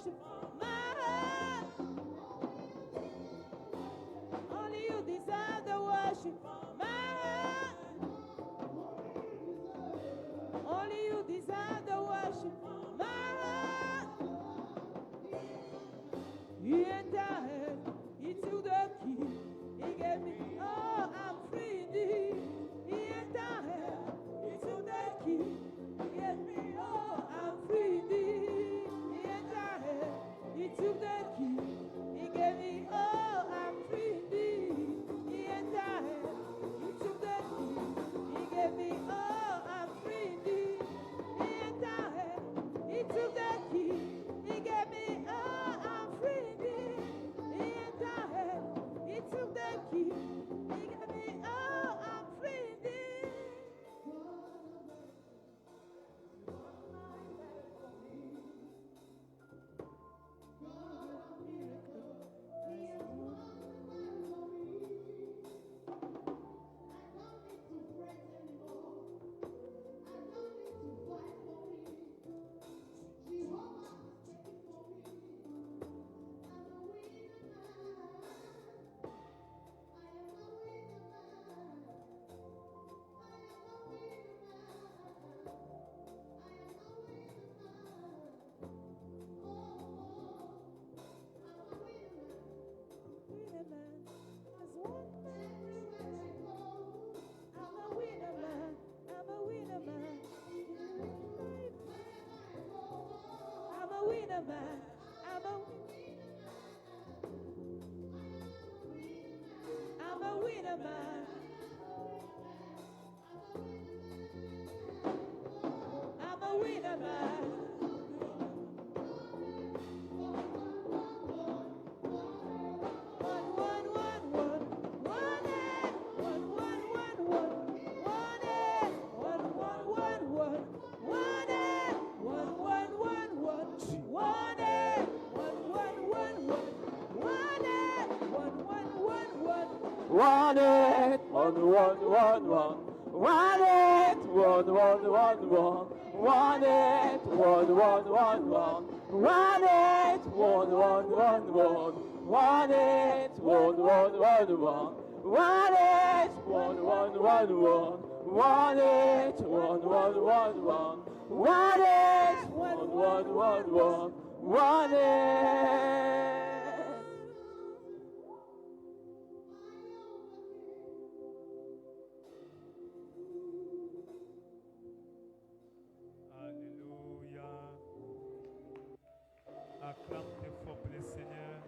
worship. My heart. Only you deserve the worship. My heart. Only you deserve the worship. My heart. He entered, he took the key, he gave me, oh, I'm free indeed. He entered, he took the key, he gave me, oh, I'm free indeed. He entered, he took the key, he gave me, oh, I'm free indeed. He entered, he took the key, he gave me, oh, I'm free indeed. He entered, he took the key, he gave me, oh, I'm free indeed. He entered, he took the key, he gave me, oh, I'm free indeed. Winner man, as one man. I'm a winner man, I'm a winner man. I'm a winner man, I'm a winner man. I'm a winner man. One eight one one one one. One eight one one one one. One eight one one one one. One eight one one one one. One eight one one one one. One eight one one one one. One eight one one one one. One eight one one one one. One eight. Alléluia. Acclame tes fort pour le Seigneur.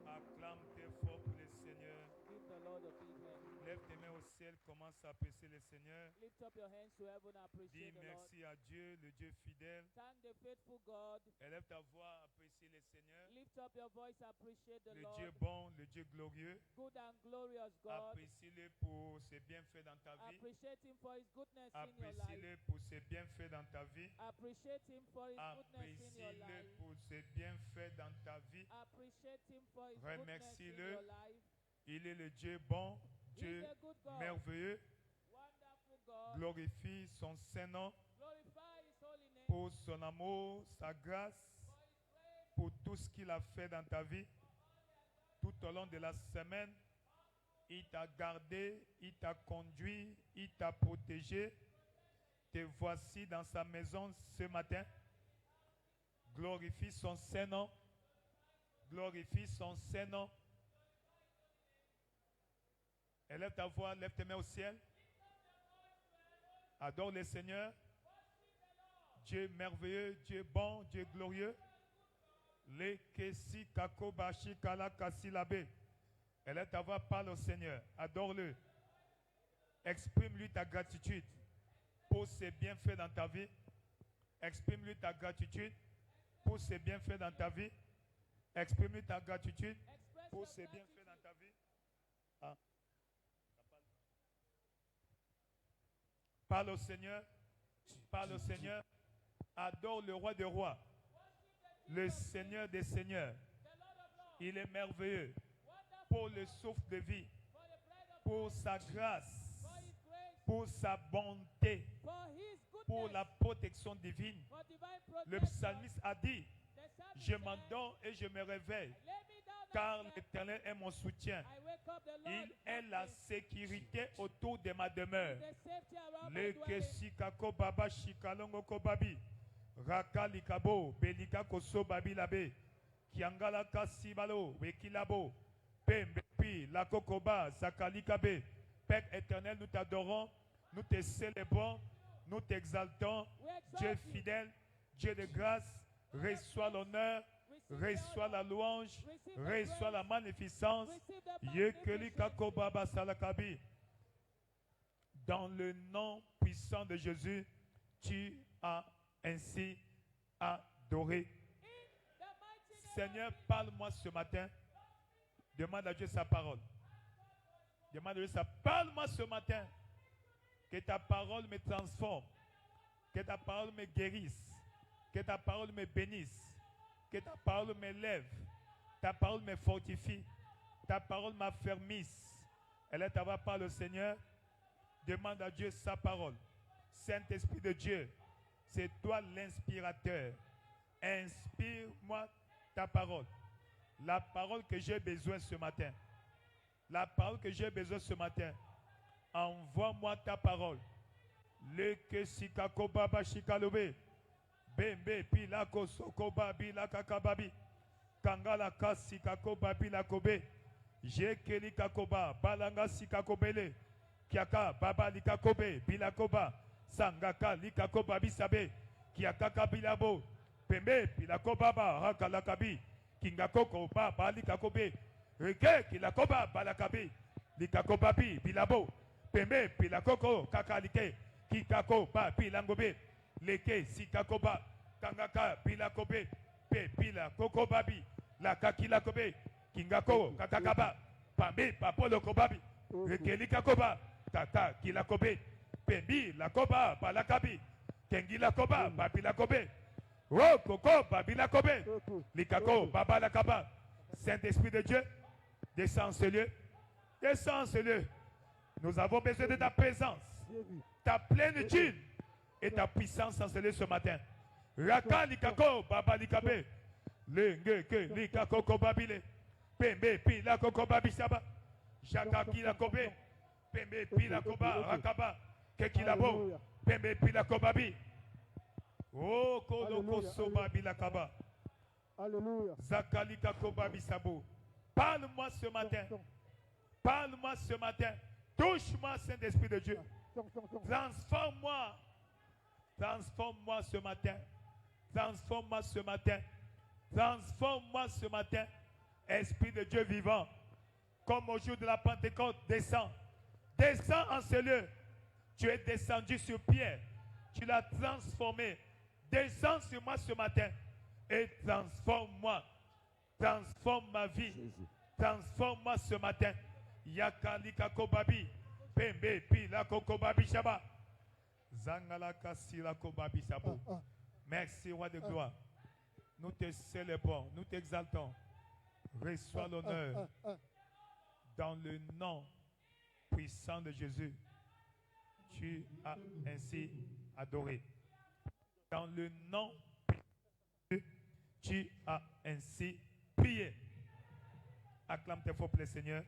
Acclame tes fort pour le Seigneur. Give the Lord a big hand. Lève tes mains au ciel, commence à apprécier le Seigneur. Lift up your hands to heaven and Dis appreciate the Lord. merci à Dieu, le Dieu fidèle. Thank the faithful God. Élève ta voix, apprécie le Seigneur. Lift up your voice, appreciate the Le Lord. Dieu bon, le Dieu glorieux. Good and glorious God. Apprécie-le pour ses bienfaits dans ta vie. Appreciate Him for His goodness in your life. Apprécie-le pour ses bienfaits dans ta vie. Appreciate Him for His goodness in your Apprécie-le life. pour ses bienfaits dans ta vie. Appreciate Him for His goodness in Remercie-le. your life. Il est le Dieu bon, Dieu He's a good God. merveilleux. Wonderful God. Glorifie son Saint-Nom Glorify His holy name. pour son amour, sa grâce, For His grace. pour tout ce qu'il a fait dans ta vie. Tout au long de la semaine, il t'a gardé, il t'a conduit, il t'a protégé. Te voici dans sa maison ce matin. Glorifie son Saint-Nom. Glorifie son Saint-Nom. Élève ta voix, lève tes mains au ciel. Adore le Seigneur. Dieu merveilleux, Dieu bon, Dieu glorieux. Le kesi kakobashi kala kasilabe. Élève ta voix, parle au Seigneur. Adore-le. Exprime-lui ta gratitude pour ses bienfaits dans ta vie. Exprime-lui ta gratitude pour ses bienfaits dans ta vie. Exprime-lui ta gratitude pour ses bienfaits dans ta vie. Ah. Parle au Seigneur. Parle au Seigneur. Adore le roi des rois. Le Seigneur des seigneurs. Il est merveilleux. Pour le souffle de vie. Pour sa grâce. Pour sa bonté. For His pour goodness, la protection divine. for divine Le protection. psalmiste a dit, The psalmist je said, m'endors et je me réveille, lay me down car and sleep. l'Éternel est mon soutien. I wake up, the Lord Il est la helps me. sécurité autour de ma demeure. The safety around my Le dwelling. kesikako baba shikalongo kobabi. Raka likabo belika koso babi labe. Kiangala kasibalo wekilabo. Pembepi la kokoba zakalikabe. Père éternel, nous t'adorons, nous te célébrons, nous t'exaltons. We exalt Dieu you. fidèle, Dieu de grâce, reçois l'honneur, reçois la louange, reçois la magnificence. Receive the Yekeli magnificence. kako baba salakabi. Dans le nom puissant de Jésus, tu as ainsi adoré. In the mighty name Seigneur, of Jesus. parle-moi ce matin. Demande à Dieu sa parole. Demande à Dieu sa parle-moi ce matin. Que ta parole me transforme. Que ta parole me guérisse. Que ta parole me bénisse. Que ta parole m'élève. Ta parole me fortifie. Ta parole m'affermisse. Elle est avoir par le Seigneur. Demande à Dieu sa parole. Saint-Esprit de Dieu, c'est toi l'inspirateur. Inspire-moi ta parole. La parole que j'ai besoin ce matin. La parole que j'ai besoin ce matin. Envoie-moi ta parole. Le que sikako baba shikalobe. Bembe pilako sokoba bilaka kababi. Kangala kasikako babi lakobe. Jekeli kakoba balanga sikakobele. Kiaka baba likakobe bilakoba. Sangaka likakoba bisabe. Kiaka bilabo. Pembe pilakoba ba hakalakabi. Kingakoko baba likakobe. Reke kilakoba balakabi. Likakoba bi bilabo. Pembe pilakoko kakalike. Kikako ba bilangobe. Leke sikakoba. Kangaka bilakobe. Pe pila koko babi. La kakila kobe. Kingako kakakaba. Pambe papolo kobabi. Reke likakoba. Kaka kilakobe. Pembi lakoba balakabi. Kengi lakoba babi lakobe. Oh koko babi lakobe. Likako baba lakaba. Saint-Esprit de Dieu, descends en ce lieu. Descends en ce lieu. Nous avons besoin de ta présence, ta plénitude et ta puissance en ce lieu ce matin. Raka likako baba likabe. Lenge ke likako kobabile. Pembe pi la koko babi saba. Jaka ki la kobe. Pembe pi la koba rakaba. Kekilabo. Pembe pi la kobabi. Oh koloko sobabi la kaba. Alléluia. Zakalika kobabi sabo. Parle-moi ce matin. Parle-moi ce matin. Touche-moi, Saint-Esprit de Dieu. Transforme-moi. Transforme-moi ce matin. Transforme-moi ce matin. Transforme-moi ce matin. Esprit de Dieu vivant. Comme au jour de la Pentecôte, descends. Descends en ce lieu. Tu es descendu sur Pierre. Tu l'as transformé. Descends sur moi ce matin. Et transforme-moi. Transforme ma vie. Transforme-moi ce matin. Yakalika kobabi. Pembe pila kobabi shaba. Zangala kasila kobabi sabo. Merci, roi de gloire. Nous te célébrons, nous t'exaltons. Reçois l'honneur dans le nom puissant de Jésus. Tu as ainsi adoré. Dans le nom puissant de Jésus, tu as ainsi prié. Acclame tes forts, Seigneur.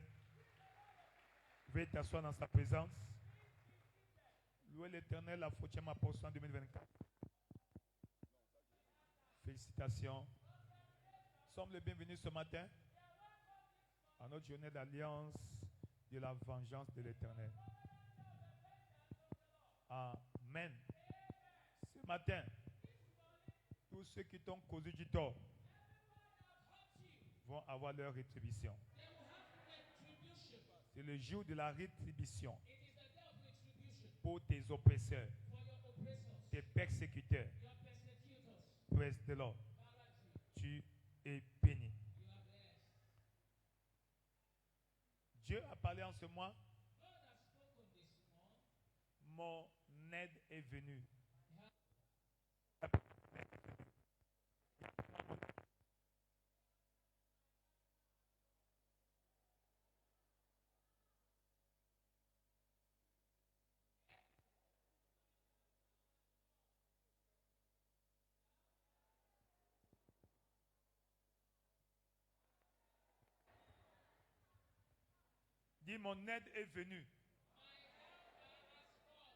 Veuillez t'asseoir dans sa présence. Louez l'Éternel, la fautière ma portion en 2024. Félicitations. Nous sommes les bienvenus ce matin à notre journée d'alliance de la vengeance de l'Éternel. Amen. Ce matin, tous ceux qui t'ont causé du tort vont avoir leur rétribution. C'est le jour de la rétribution pour tes oppresseurs, tes persécuteurs. Praise the Lord. Tu es béni. Dieu a parlé en ce mois. Mon aide est venue. Dis, mon aide est venue.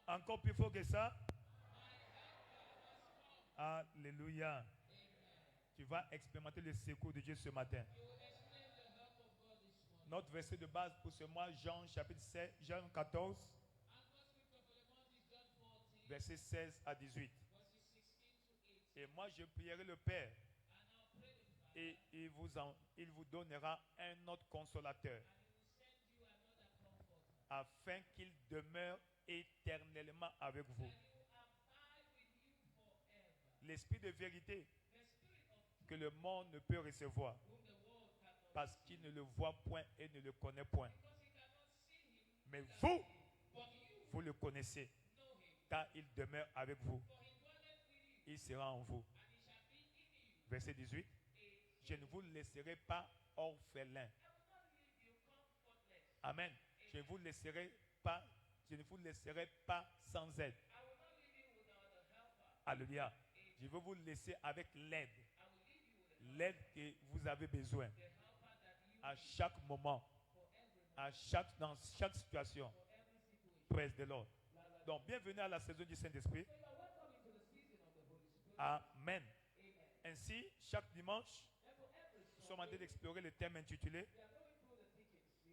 Encore plus fort que ça. Alléluia. Tu vas expérimenter le secours de Dieu ce matin. Notre verset de base pour ce mois, Jean chapitre 7, Jean 14, verset 16 à 18. Et moi je prierai le Père et il vous donnera un autre consolateur afin qu'il demeure éternellement avec vous. L'esprit de vérité que le monde ne peut recevoir parce qu'il ne le voit point et ne le connaît point. Mais vous le connaissez car il demeure avec vous. Il sera en vous. Verset 18. Je ne vous laisserai pas orphelins. Amen. Je ne vous laisserai pas sans aide. Alléluia. Je veux vous laisser avec l'aide. L'aide que vous avez besoin. À chaque moment. Dans chaque situation. Praise the Lord. Donc, bienvenue à la saison du Saint-Esprit. Amen. Ainsi, chaque dimanche, nous sommes en train d'explorer le thème intitulé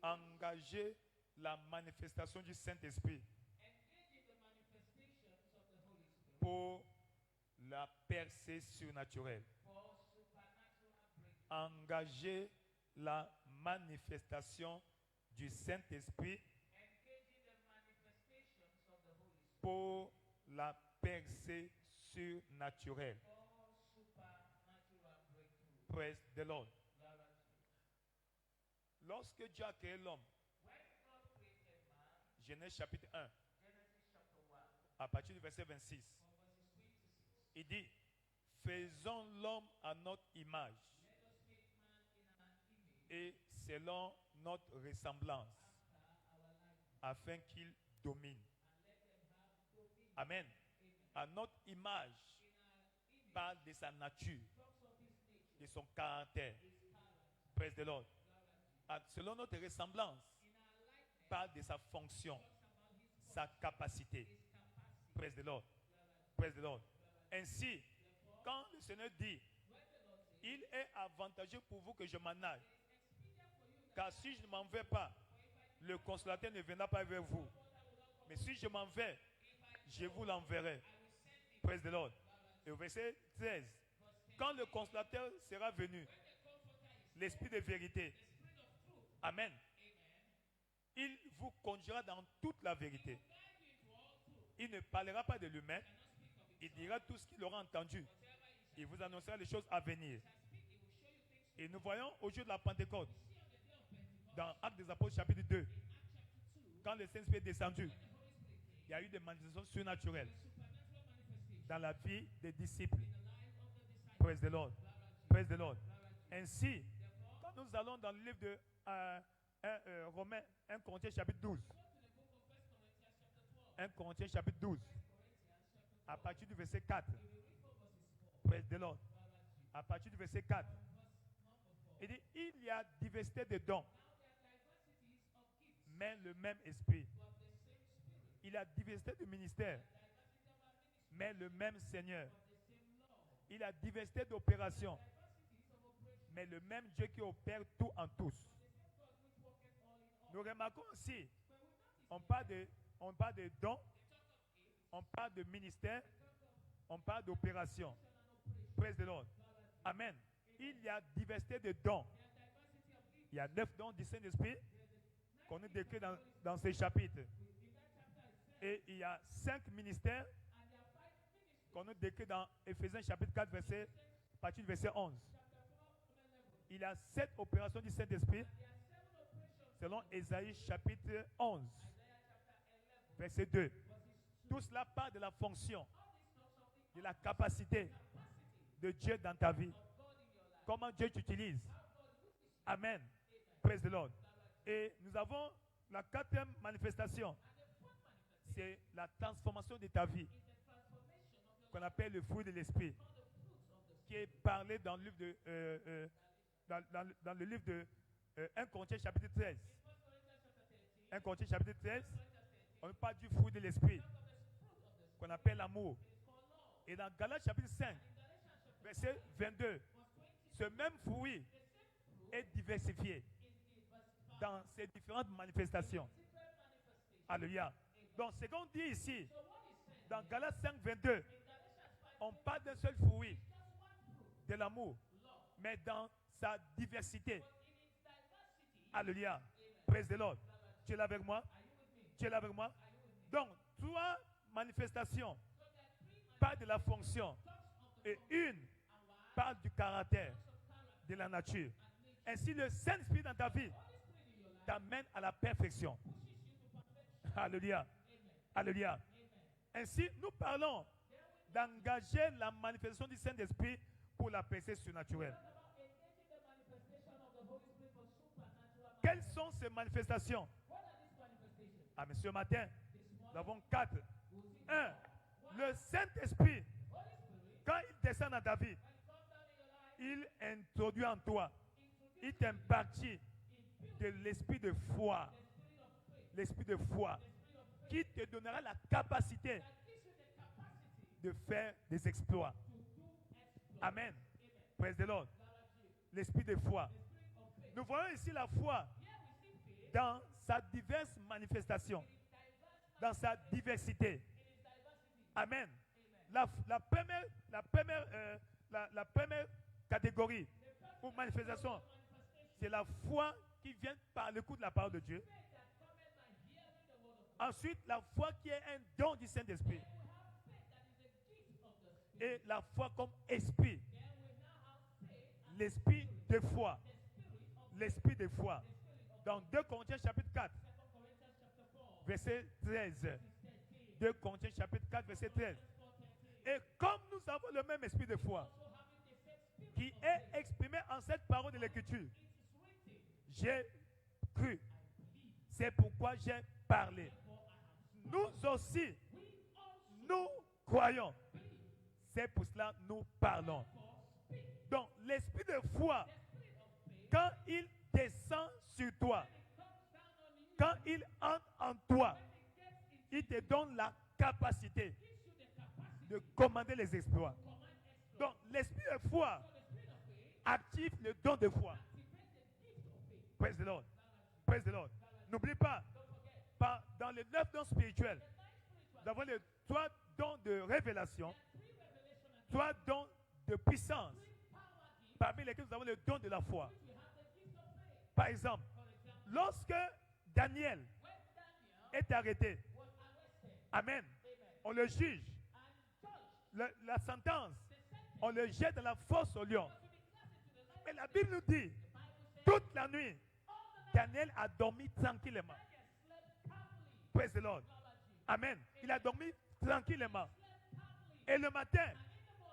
Engager la manifestation du Saint-Esprit pour la percée surnaturelle. Engager la manifestation du Saint-Esprit pour la percée surnaturelle. Praise the Lord. Lorsque Dieu a créé l'homme, Genèse chapitre 1, à partir du verset 26, il dit, faisons l'homme à notre image et selon notre ressemblance, afin qu'il domine. Amen. À notre image, parle de sa nature, de son caractère. Praise the Lord. Selon notre ressemblance, parle de sa fonction, sa capacité. Praise the Lord. Praise the Lord. Ainsi, quand le Seigneur dit, il est avantageux pour vous que je m'en aille, car si je ne m'en vais pas, le consolateur ne viendra pas vers vous. Mais si je m'en vais, je vous l'enverrai. Praise the Lord. Et au verset 13, quand le consolateur sera venu, l'esprit de vérité, amen, il vous conduira dans toute la vérité. Il ne parlera pas de lui-même, il dira tout ce qu'il aura entendu. Il vous annoncera les choses à venir. Et nous voyons au jour de la Pentecôte, dans Actes des Apôtres chapitre 2, quand le Saint-Esprit est descendu, il y a eu des manifestations surnaturelles dans la vie des disciples. Praise the Lord. Praise the Lord. Ainsi, quand nous allons dans le livre de Romains 1 Corinthiens chapitre 12, 1 Corinthiens chapitre 12, à partir du verset 4, praise the Lord, à partir du verset 4, il dit, il y a diversité de dons, mais le même esprit. Il y a diversité de ministères, mais le même Seigneur. Il y a diversité d'opérations, mais le même Dieu qui opère tout en tous. Nous remarquons aussi, on parle de dons, on parle de ministère, on parle d'opération. Praise the Lord. Amen. Il y a diversité de dons. Il y a 9 dons du Saint-Esprit qu'on nous décrit dans ces chapitres. Et il y a 5 ministères qu'on nous décrit dans Éphésiens chapitre 4, à partir du verset 11. Il y a 7 opérations du Saint-Esprit selon Ésaïe chapitre 11, verset 2. Tout cela part de la fonction, de la capacité de Dieu dans ta vie. Comment Dieu t'utilise. Amen. Praise the Lord. Et nous avons la 4e manifestation. C'est la transformation de ta vie, qu'on appelle le fruit de l'esprit, qui est parlé dans le livre de, dans le livre de 1 Corinthiens chapitre 13. 1 Corinthiens chapitre 13, on parle du fruit de l'esprit, qu'on appelle l'amour. Et dans Galates chapitre 5, verset 22, ce même fruit est diversifié dans ses différentes manifestations. Alléluia. Donc, ce qu'on dit ici, dans Galates 5, 22, on parle d'un seul fruit, de l'amour, mais dans sa diversité. Alléluia. Praise the Lord. Tu es là avec moi? Tu es là avec moi? Donc, trois manifestations parlent de la fonction et une parle du caractère, de la nature. Ainsi, le Saint-Esprit dans ta vie t'amène à la perfection. Alléluia. Alléluia. Ainsi, nous parlons d'engager la manifestation du Saint-Esprit pour la percée surnaturelle. Quelles sont ces manifestations? Ah, mais ce matin, nous avons 4. 1. Le Saint-Esprit, quand il descend dans ta vie, il introduit en toi, il t'impartit de l'esprit de foi. L'esprit de foi qui te donnera la capacité de faire des exploits. Amen. Praise the Lord. L'esprit de foi. Nous voyons ici la foi dans sa diverse manifestation, dans sa diversité. Amen. La première catégorie ou manifestation, c'est la foi qui vient par le coup de la parole de Dieu. Ensuite, la foi qui est un don du Saint-Esprit. Et la foi comme esprit. L'esprit de foi. L'esprit de foi. Dans 2 Corinthiens chapitre 4, verset 13. 2 Corinthiens chapitre 4, verset 13. Et comme nous avons le même esprit de foi, qui est exprimé en cette parole de l'Écriture, j'ai cru. C'est pourquoi j'ai parlé. Nous aussi, nous croyons. C'est pour cela que nous parlons. Donc, l'esprit de foi, quand il descend sur toi, quand il entre en toi, il te donne la capacité de commander les exploits. Donc, l'esprit de foi active le don de foi. Praise the Lord. Praise the Lord. N'oublie pas, dans les 9 dons spirituels, nous avons les 3 dons de révélation, 3 dons de puissance, parmi lesquels nous avons le don de la foi. Par exemple, lorsque Daniel est arrêté, amen, on le juge, la sentence, on le jette dans la fosse au lion. Mais la Bible nous dit, toute la nuit, Daniel a dormi tranquillement. Praise the Lord. Amen. Il a dormi tranquillement. Et le matin,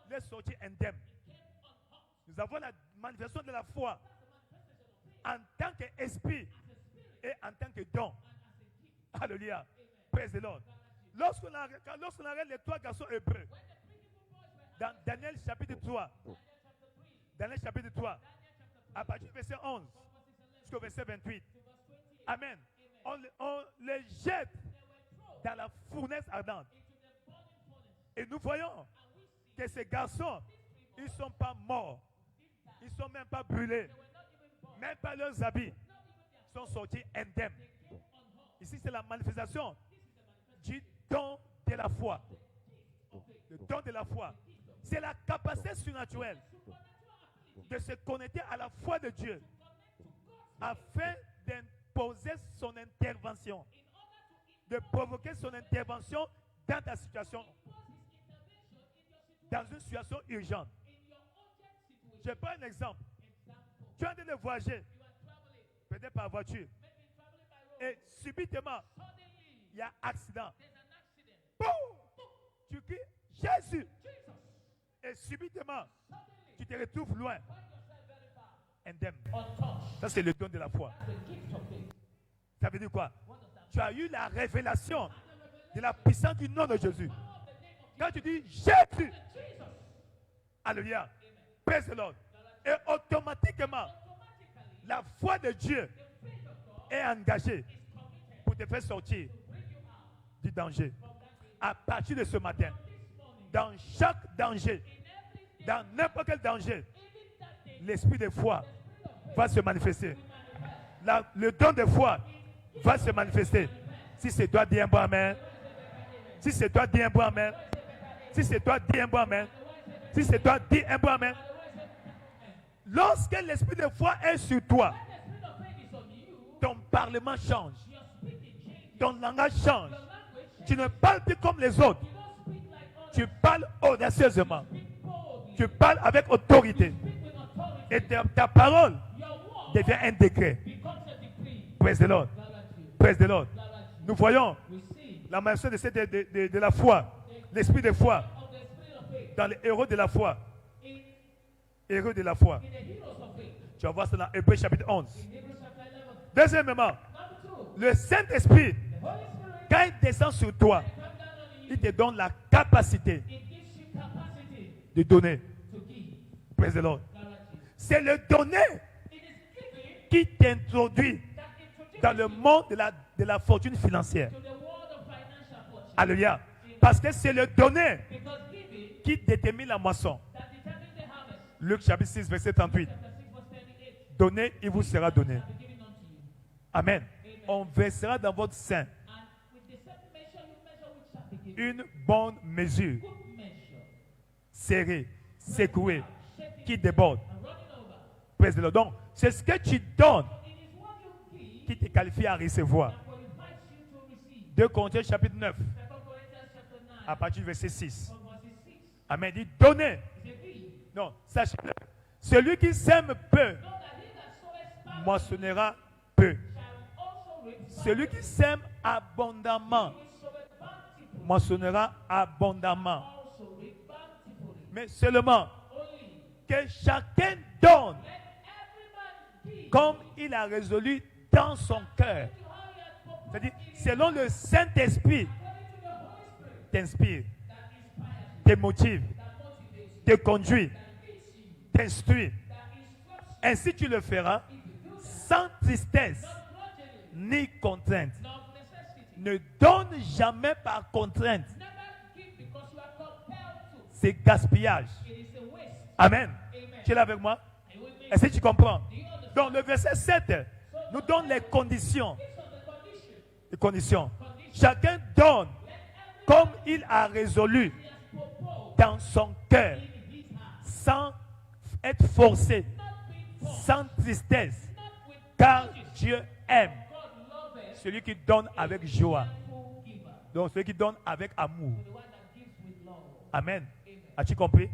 il est sorti indemne. Nous avons la manifestation de la foi en tant qu'esprit et en tant que don. Alléluia. Praise the Lord. Lorsqu'on arrête les 3 garçons hébreux, dans Daniel chapitre 3, Daniel chapitre 3, à partir du verset 11 jusqu'au verset 28. Amen. On les jette dans la fournaise ardente. Et nous voyons que ces garçons, ils ne sont pas morts. Ils ne sont même pas brûlés. Même pas leurs habits. Ils sont sortis indemnes. Ici, c'est la manifestation du don de la foi. Le don de la foi. C'est la capacité surnaturelle de se connecter à la foi de Dieu afin d'imposer son intervention, de provoquer son intervention dans ta situation, dans une situation urgente. Je prends un exemple. Tu es en train de voyager, peut-être par voiture, et subitement, il y a accident. Boum! Tu cries Jésus! Et subitement, tu te retrouves loin. Indemne. Ça, c'est le don de la foi. Ça veut dire quoi? Tu as eu la révélation de la puissance du nom de Jésus. Quand tu dis Jésus, alléluia, praise the Lord. Et automatiquement, la foi de Dieu est engagée pour te fait sortir du danger. À partir de ce matin, dans chaque danger, dans n'importe quel danger, l'esprit de foi va se manifester. Le don de foi va se manifester. Si c'est toi, dis un bon amen. Si c'est toi, dis un bon amen. Si c'est toi, dis un bon amen. Si c'est toi, dis un bon amen. Lorsque l'esprit de foi est sur toi, ton parlement change. Ton langage change. Tu ne parles plus comme les autres. Tu parles audacieusement. Tu parles avec autorité. Et ta parole devient un décret. Praise the Lord. Praise the Lord. Nous voyons la manifestation de la foi, l'esprit de foi, dans les héros de la foi. Héros de la foi. Tu vas voir ça dans Hébreux chapitre 11. Deuxièmement, le Saint-Esprit, quand il descend sur toi, il te donne la capacité de donner. Praise the Lord. C'est le donner qui t'introduit dans le monde de la fortune financière. Alléluia. Parce que c'est le donner qui détermine la moisson. Luc chapitre 6, verset 38. Donnez, il vous sera donné. Amen. On versera dans votre sein une bonne mesure, serrée, secouée, qui déborde. Praise the Lord. Donc, c'est ce que tu donnes qui te qualifie à recevoir. 2 Corinthiens chapitre 9, à partir du verset 6. Amen. Il dit, donnez. Non, sachez-le. Celui qui sème peu, moissonnera peu. Celui qui sème abondamment, moissonnera abondamment. Mais seulement que chacun donne comme il a résolu dans son cœur. C'est-à-dire, selon le Saint-Esprit, t'inspire, te motive, te conduit, t'instruit. Ainsi tu le feras sans tristesse ni contrainte. Ne donne jamais par contrainte. C'est gaspillage. Amen. Tu es là avec moi? Est-ce que tu comprends? Donc le verset 7 nous donne les conditions. Les conditions. Chacun donne comme il a résolu dans son cœur, sans être forcé, sans tristesse, car Dieu aime celui qui donne avec joie. Donc celui qui donne avec amour. Amen. As-tu compris?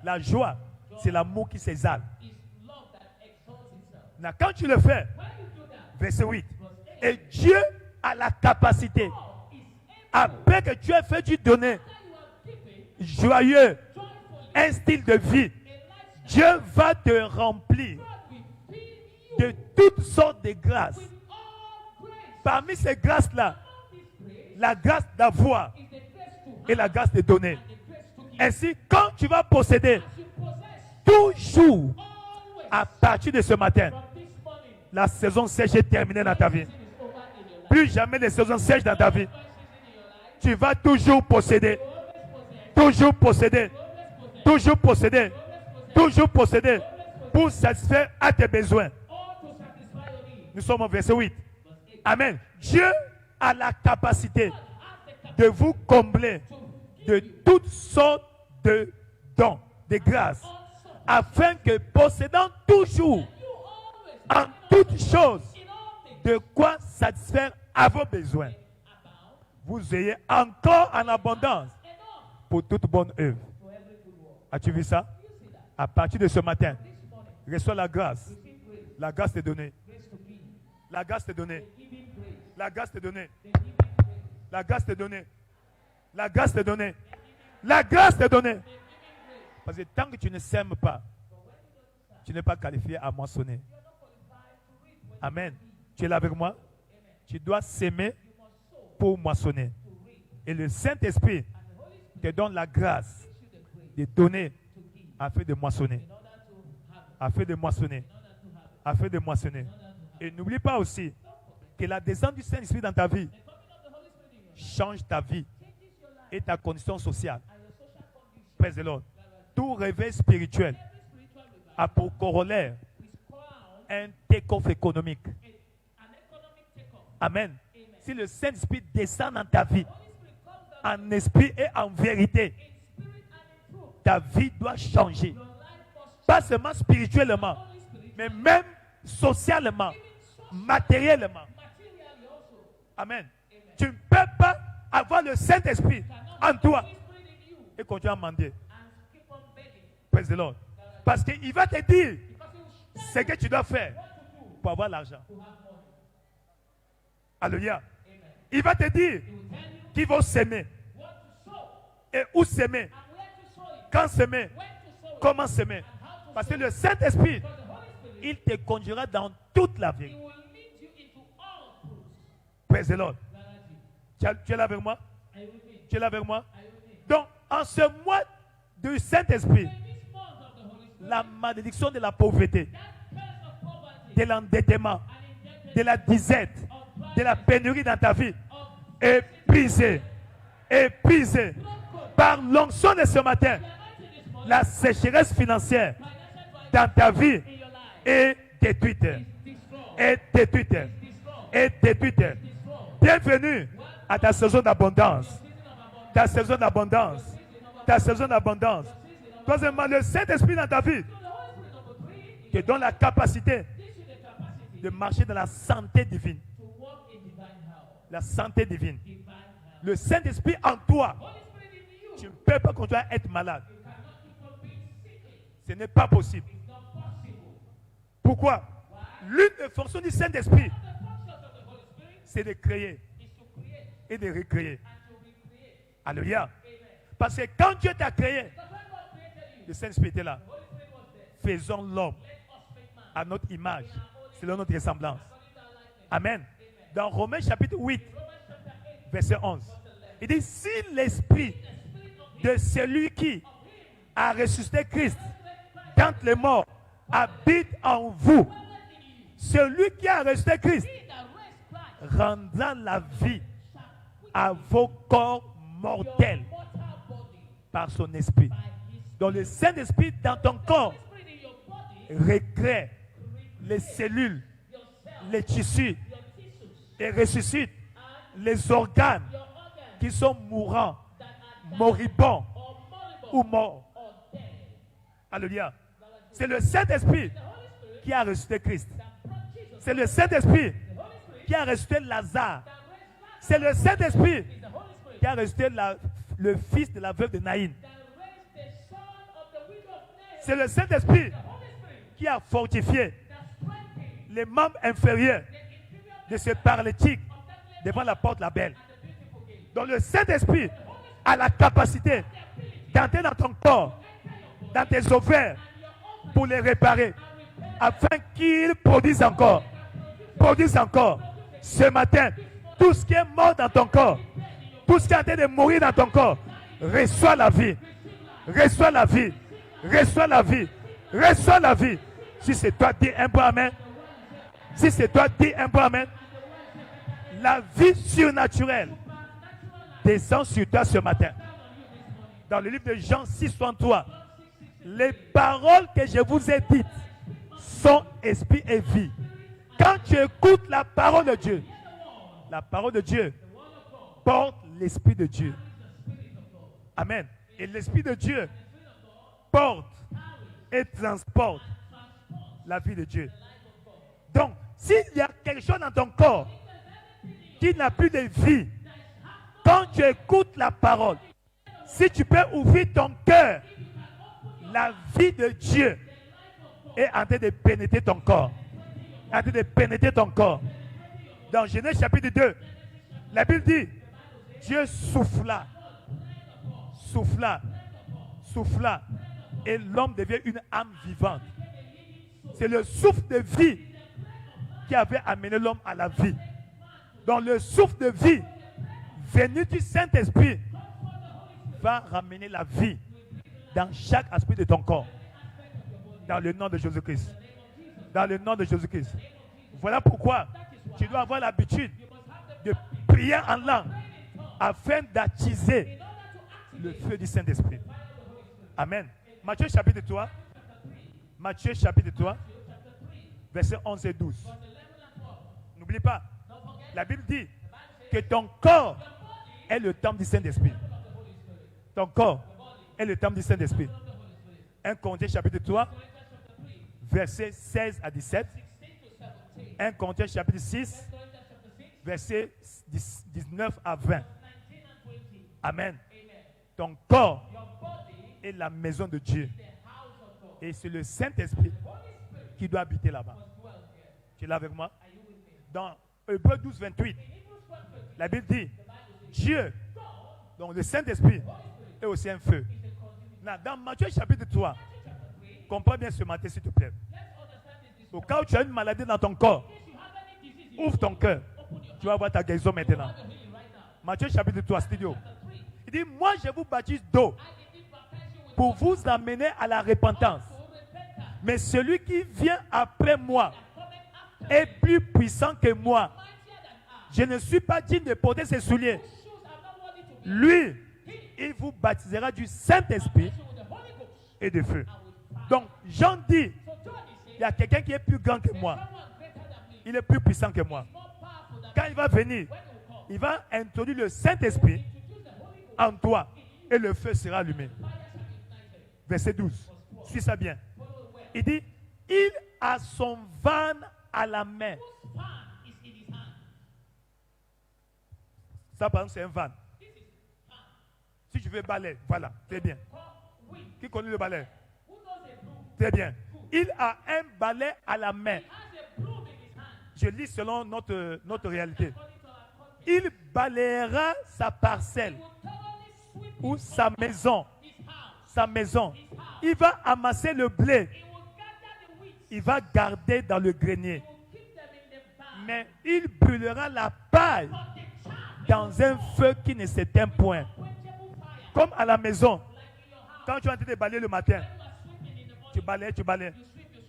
La joie, c'est l'amour qui s'exalte. Quand tu le fais, verset 8, et Dieu a la capacité, après que tu aies fait du donner, joyeux, un style de vie, Dieu va te remplir de toutes sortes de grâces. Parmi ces grâces-là, la grâce d'avoir et la grâce de donner. Ainsi, quand tu vas posséder, toujours, à partir de ce matin, la saison sèche est terminée dans ta vie. Plus jamais les saisons sèches dans ta vie. Tu vas toujours posséder. Toujours posséder. Toujours posséder. Toujours posséder. Pour satisfaire à tes besoins. Nous sommes au verset 8. Amen. Dieu a la capacité de vous combler de toutes sortes de dons, de grâces, afin que possédant toujours, en toutes choses, de quoi satisfaire à vos besoins, vous ayez encore en abondance pour toute bonne œuvre. As-tu vu ça? À partir de ce matin, reçois la grâce. La grâce t'est donnée. La grâce t'est donnée. La grâce t'est donnée. La grâce t'est donnée. La grâce t'est donnée. La grâce t'est donnée. Parce que tant que tu ne sèmes pas, tu n'es pas qualifié à moissonner. Amen. Tu es là avec moi? Tu dois s'aimer pour moissonner. Et le Saint-Esprit te donne la grâce de donner afin de moissonner. Afin de moissonner. Afin de moissonner. Et n'oublie pas aussi Que la descente du Saint-Esprit dans ta vie change ta vie et ta condition sociale. Praise the Lord. Tout réveil spirituel a pour corollaire un take-off économique. Amen. Si le Saint-Esprit descend dans ta vie, en esprit et en vérité, ta vie doit changer. Pas seulement spirituellement, mais même socialement, matériellement. Amen. Tu ne peux pas avoir le Saint-Esprit en toi et continuer à demander. Praise the Lord. Parce qu'il va te dire ce que tu dois faire pour avoir l'argent. Alléluia. Il va te dire qu'il faut s'aimer. Et où s'aimer. Quand s'aimer. Comment s'aimer. Parce que le Saint-Esprit, il te conduira dans toute la vie. Praise the Lord. Tu es là avec moi? Tu es là avec moi? Donc, en ce mois du Saint-Esprit, la malédiction de la pauvreté, de l'endettement, de la disette, de la pénurie dans ta vie est brisée. Est brisée. Par l'onction de ce matin, la sécheresse financière dans ta vie est détruite. Est détruite. Est détruite. Bienvenue à ta saison d'abondance. Ta saison d'abondance. Ta saison d'abondance. Troisièmement, le Saint-Esprit dans ta vie te donne la capacité de marcher dans la santé divine. La santé divine. Le Saint-Esprit en toi. Tu ne peux pas continuer à être malade. Ce n'est pas possible. Pourquoi? L'une des fonctions du Saint-Esprit, c'est de créer et de recréer. Alléluia. Parce que quand Dieu t'a créé, le Saint-Esprit était là. Faisons l'homme à notre image, selon notre ressemblance. Amen. Dans Romains chapitre 8, verset 11, il dit, si l'esprit de celui qui a ressuscité Christ d'entre les morts habite en vous, celui qui a ressuscité Christ rendra la vie à vos corps mortels par son esprit. Donc le Saint-Esprit dans ton corps recrée les cellules, les tissus et ressuscite les organes qui sont mourants, moribonds ou morts. Alléluia. C'est le Saint-Esprit qui a ressuscité Christ. C'est le Saint-Esprit qui a ressuscité Lazare. C'est le Saint-Esprit qui a ressuscité le fils de la veuve de Naïn. C'est le Saint-Esprit qui a fortifié les membres inférieurs de ce paralytique devant la porte la belle. Donc le Saint-Esprit a la capacité d'entrer dans ton corps, dans tes ovaires, pour les réparer, afin qu'ils produisent encore. Produisent encore. Ce matin, tout ce qui est mort dans ton corps, tout ce qui est en train de mourir dans ton corps, reçoit la vie. Reçoit la vie. Reçoit la vie. Reçoit la vie. Si c'est toi, dis un peu amen. Si c'est toi, dis un peu amen. La vie surnaturelle descend sur toi ce matin. Dans le livre de Jean 6:33, les paroles que je vous ai dites sont esprit et vie. Quand tu écoutes la parole de Dieu porte l'esprit de Dieu. Amen. Et l'esprit de Dieu porte et transporte la vie de Dieu. Donc, s'il y a quelque chose dans ton corps qui n'a plus de vie, quand tu écoutes la parole, si tu peux ouvrir ton cœur, la vie de Dieu est en train de pénétrer ton corps. En train de pénétrer ton corps. Dans Genèse chapitre 2, la Bible dit, Dieu souffla, et l'homme devient une âme vivante. C'est le souffle de vie qui avait amené l'homme à la vie. Donc le souffle de vie venu du Saint-Esprit va ramener la vie dans chaque aspect de ton corps. Dans le nom de Jésus-Christ. Dans le nom de Jésus-Christ. Voilà pourquoi Tu dois avoir l'habitude de prier en langue afin d'attiser le feu du Saint-Esprit. Amen. Matthieu chapitre 3. Matthieu chapitre 3, versets 11 et 12. N'oublie pas, la Bible dit que ton corps est le temple du Saint-Esprit. Ton corps est le temple du Saint-Esprit. 1 Corinthiens chapitre 3, versets 16 à 17. 1 Corinthiens chapitre 6, versets 19 à 20. Amen. Ton corps est la maison de Dieu. Et c'est le Saint-Esprit qui doit habiter là-bas. Tu es là avec moi? Dans Hébreux 12, 28, la Bible dit, Dieu, donc le Saint-Esprit, est aussi un feu. Dans Matthieu chapitre 3, comprends bien ce matin s'il te plaît. Au cas où tu as une maladie dans ton corps, ouvre ton cœur. Tu vas voir ta guérison maintenant. Matthieu chapitre 3, studio. Il dit, moi je vous baptise d'eau pour vous amener à la repentance. Mais celui qui vient après moi est plus puissant que moi. Je ne suis pas digne de porter ses souliers. Lui, il vous baptisera du Saint-Esprit et de feu. Donc, Jean dit, il y a quelqu'un qui est plus grand que moi. Il est plus puissant que moi. Quand il va venir, il va introduire le Saint-Esprit en toi et le feu sera allumé. Verset 12. Suis ça bien. Il dit, il a son van à la main. Ça, par exemple, c'est un van. Si tu veux balai, voilà, très bien. Qui connaît le balai? Très bien. Il a un balai à la main. Je lis selon notre réalité. Il balayera sa parcelle ou sa maison. Sa maison. Il va amasser le blé. Il va garder dans le grenier. Mais il brûlera la paille dans un feu qui ne s'éteint point. Comme à la maison. Quand tu es en train de balayer le matin, tu balayes.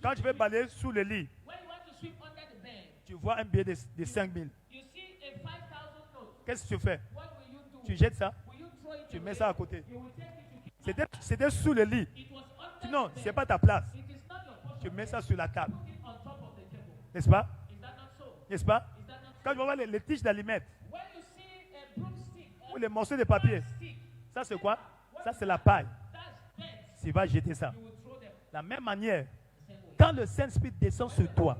Quand tu veux balayer sous le lit, tu vois un billet de 5 000. Qu'est-ce que tu fais? Tu jettes ça, tu mets ça à côté. C'était sous le lit. Non, ce n'est pas ta place. Tu mets ça sur la table. N'est-ce pas? N'est-ce pas? Quand tu vas voir les tiges d'allumettes ou les morceaux de papier, ça c'est quoi? Ça c'est la paille. Tu vas jeter ça. De la même manière, quand le Saint-Esprit descend sur toi,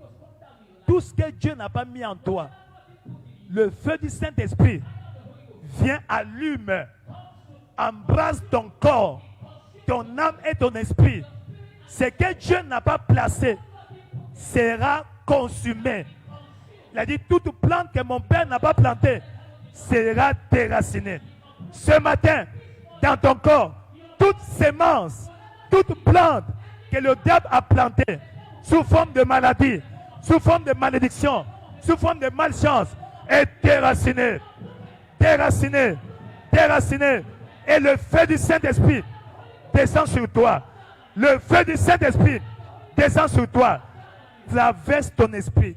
tout ce que Dieu n'a pas mis en toi, le feu du Saint-Esprit vient, allume, embrasse ton corps, ton âme et ton esprit. Ce que Dieu n'a pas placé sera consumé. Il a dit, toute plante que mon Père n'a pas plantée sera déracinée. Ce matin, dans ton corps, toute sémence, toute plante que le diable a plantée sous forme de maladie, sous forme de malédiction, sous forme de malchance, est déracinée. Déracinée. Déracinée. Et le feu du Saint-Esprit descend sur toi. Le feu du Saint-Esprit descend sur toi. Traverse ton esprit,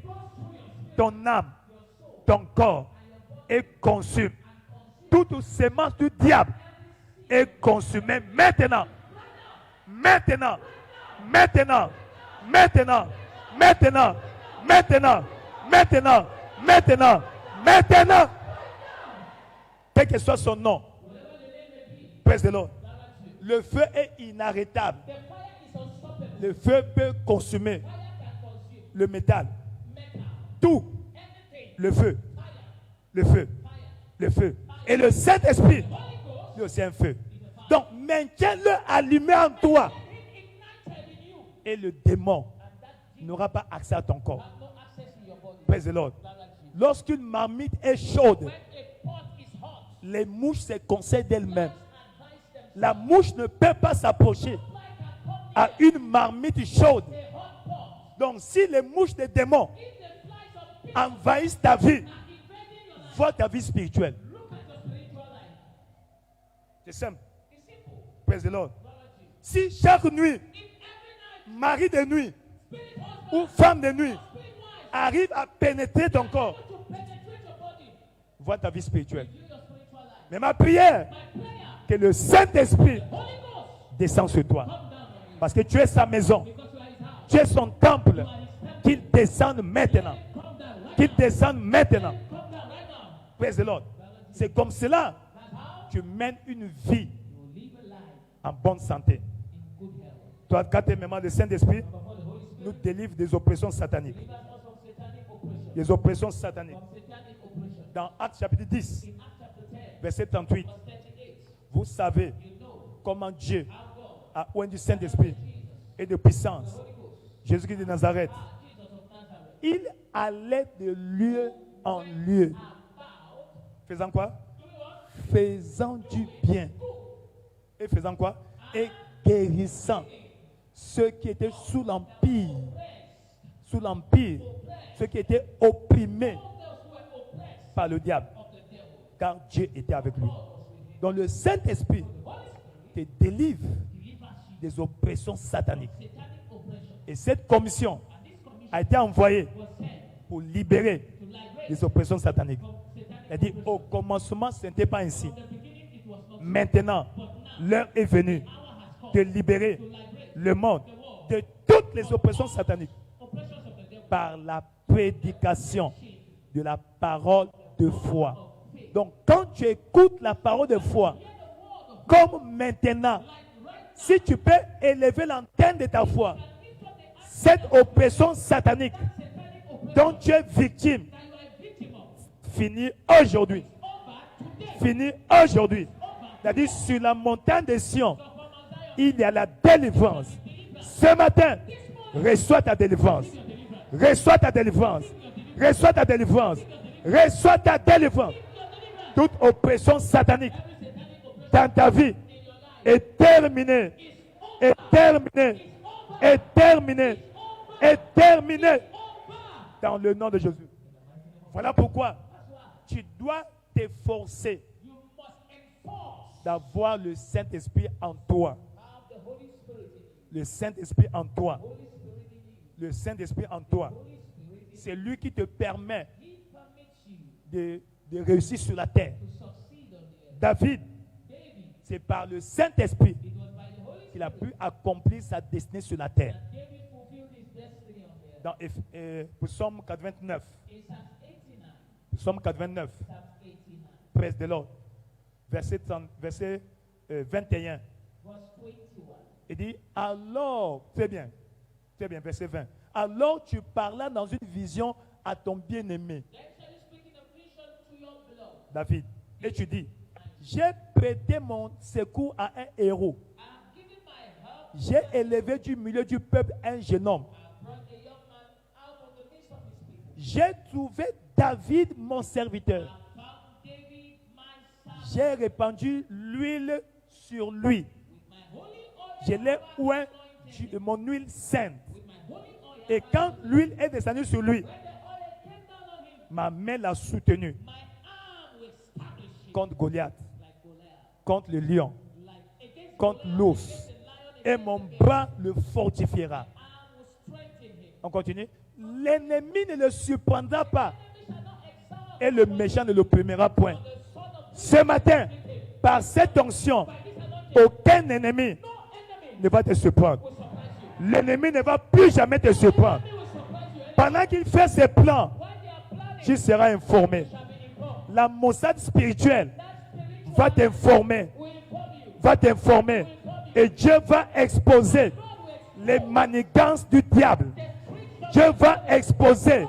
ton âme, ton corps et consume. Toute sémence du diable est consumée maintenant. Maintenant. Maintenant. Maintenant. Maintenant. Maintenant. Maintenant. Maintenant. Maintenant. Quel que soit son nom. Praise the Lord. Le feu est inarrêtable. Le feu peut consumer le métal. Tout. Le feu. Le feu. Le feu. Et le Saint-Esprit, lui aussi un feu. Donc, maintiens-le allumé en toi. Et le démon n'aura pas accès à ton corps. Praise the Lord. Lorsqu'une marmite est chaude, les mouches se conseillent d'elles-mêmes. La mouche ne peut pas s'approcher à une marmite chaude. Donc, si les mouches des démons envahissent ta vie, vois ta vie spirituelle. C'est simple. Praise the Lord. Si chaque nuit, mari de nuit ou femme de nuit, arrive à pénétrer ton corps, to penetrate your body, vois ta vie spirituelle. view your spiritual life. Mais ma prière, My prayer, que le Saint-Esprit Holy Ghost, descend sur toi. come down on you. Parce que tu es sa maison, Because you are his house. tu es son temple. You are his temple. Qu'il descende maintenant. Come down right Qu'il descende maintenant. Come down right now. Praise the Lord. C'est comme cela That's how que tu mènes une vie you will live a life en bonne santé. in good health. Toi, quatrièmement, le Saint-Esprit Before the Holy Spirit nous délivre des oppressions sataniques. delivers us from satanic oppression. Des oppressions sataniques. From satanic oppression. Dans Actes chapitre 10, In Acts chapter 10, verset 38, verse 38, vous savez you know comment Dieu how God, a oint du Saint-Esprit et de puissance. Holy Ghost, Jésus-Christ de Nazareth, Jesus of Nazareth, il allait de lieu en lieu. Faisant quoi? Faisant du bien. Et faisant quoi? Et guérissant ceux qui étaient sous l'empire. Sous l'empire. Ceux qui étaient opprimés par le diable. Car Dieu était avec lui. Donc le Saint-Esprit te délivre des oppressions sataniques. Et cette commission a été envoyée pour libérer les oppressions sataniques. Elle dit, au commencement, ce n'était pas ainsi. Maintenant, l'heure est venue de libérer le monde de toutes les oppressions sataniques par la prédication de la parole de foi. Donc, quand tu écoutes la parole de foi, comme maintenant, si tu peux élever l'antenne de ta foi, cette oppression satanique dont tu es victime, finit aujourd'hui. Fini aujourd'hui. C'est-à-dire sur la montagne de Sion, il y a la délivrance. Ce matin, reçois ta délivrance. Reçois ta délivrance. Reçois ta délivrance. Reçois ta délivrance. Toute oppression satanique dans ta vie est terminée. Est terminée. Est terminée. Est terminée. Dans le nom de Jésus. Voilà pourquoi tu dois t'efforcer d'avoir le Saint-Esprit en toi. Le Saint-Esprit en toi. Le Saint-Esprit en toi. C'est lui qui te permet de réussir sur la terre. David, c'est par le Saint-Esprit qu'il a pu accomplir sa destinée sur la terre. Dans Psaume 89. Psaume 89. Praise the Lord. Verset 21. Il dit, alors, très bien, verset 20. Alors tu parlas dans une vision à ton bien-aimé, David, et tu dis, j'ai prêté mon secours à un héros. J'ai élevé du milieu du peuple un jeune homme. J'ai trouvé David mon serviteur. J'ai répandu l'huile sur lui. Je l'ai oint de mon huile sainte. Et quand l'huile est descendue sur lui, ma main l'a soutenu contre Goliath, contre le lion, contre l'ours. Et mon bras le fortifiera. On continue. L'ennemi ne le surprendra pas. Et le méchant ne l'opprimera point. Ce matin, par cette onction, aucun ennemi ne va te surprendre. L'ennemi ne va plus jamais te surprendre. Pendant qu'il fait ses plans, tu seras informé. La Mossad spirituelle va t'informer. Va t'informer. Et Dieu va exposer les manigances du diable. Dieu va exposer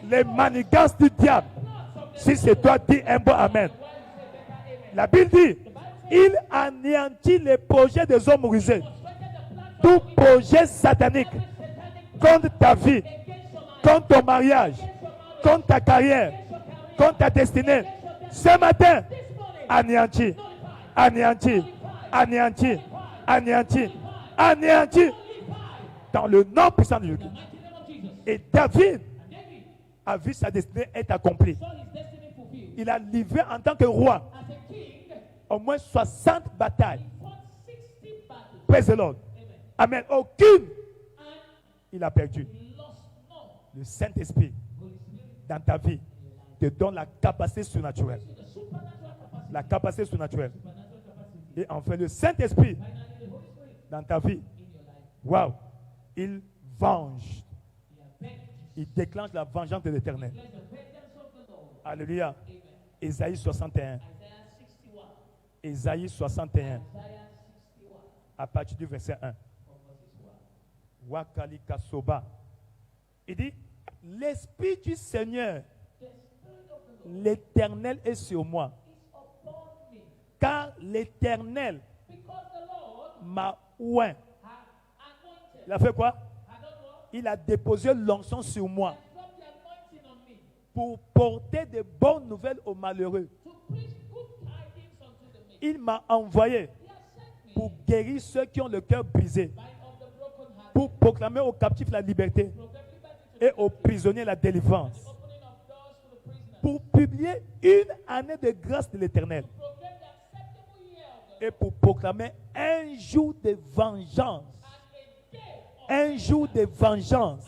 les manigances du diable. Si c'est toi, dis un bon amen. La Bible dit, il anéantit les projets des hommes rusés. Tout projet satanique contre ta vie, contre ton mariage, contre ta carrière, contre ta destinée, ce matin, anéanti, anéanti, anéanti, anéanti, anéanti, dans le nom puissant de Jésus. Et David a vu sa destinée être accomplie. Il a livré en tant que roi au moins 60 batailles. Praise the Lord. Amen. Aucune il a perdu. Le Saint-Esprit dans ta vie te donne la capacité surnaturelle. La capacité surnaturelle. Et enfin, le Saint-Esprit dans ta vie, waouh, il venge. Il déclenche la vengeance de l'Éternel. Alléluia. Ésaïe 61. Ésaïe 61. À partir du verset 1. Wakalika Soba. Il dit, l'Esprit du Seigneur, l'Éternel est sur moi. Car l'Éternel m'a oint. Il a fait quoi? Il a déposé l'onction sur moi pour porter de bonnes nouvelles aux malheureux. Il m'a envoyé pour guérir ceux qui ont le cœur brisé, pour proclamer aux captifs la liberté et aux prisonniers la délivrance, pour publier une année de grâce de l'Éternel et pour proclamer un jour de vengeance. Un jour de vengeance.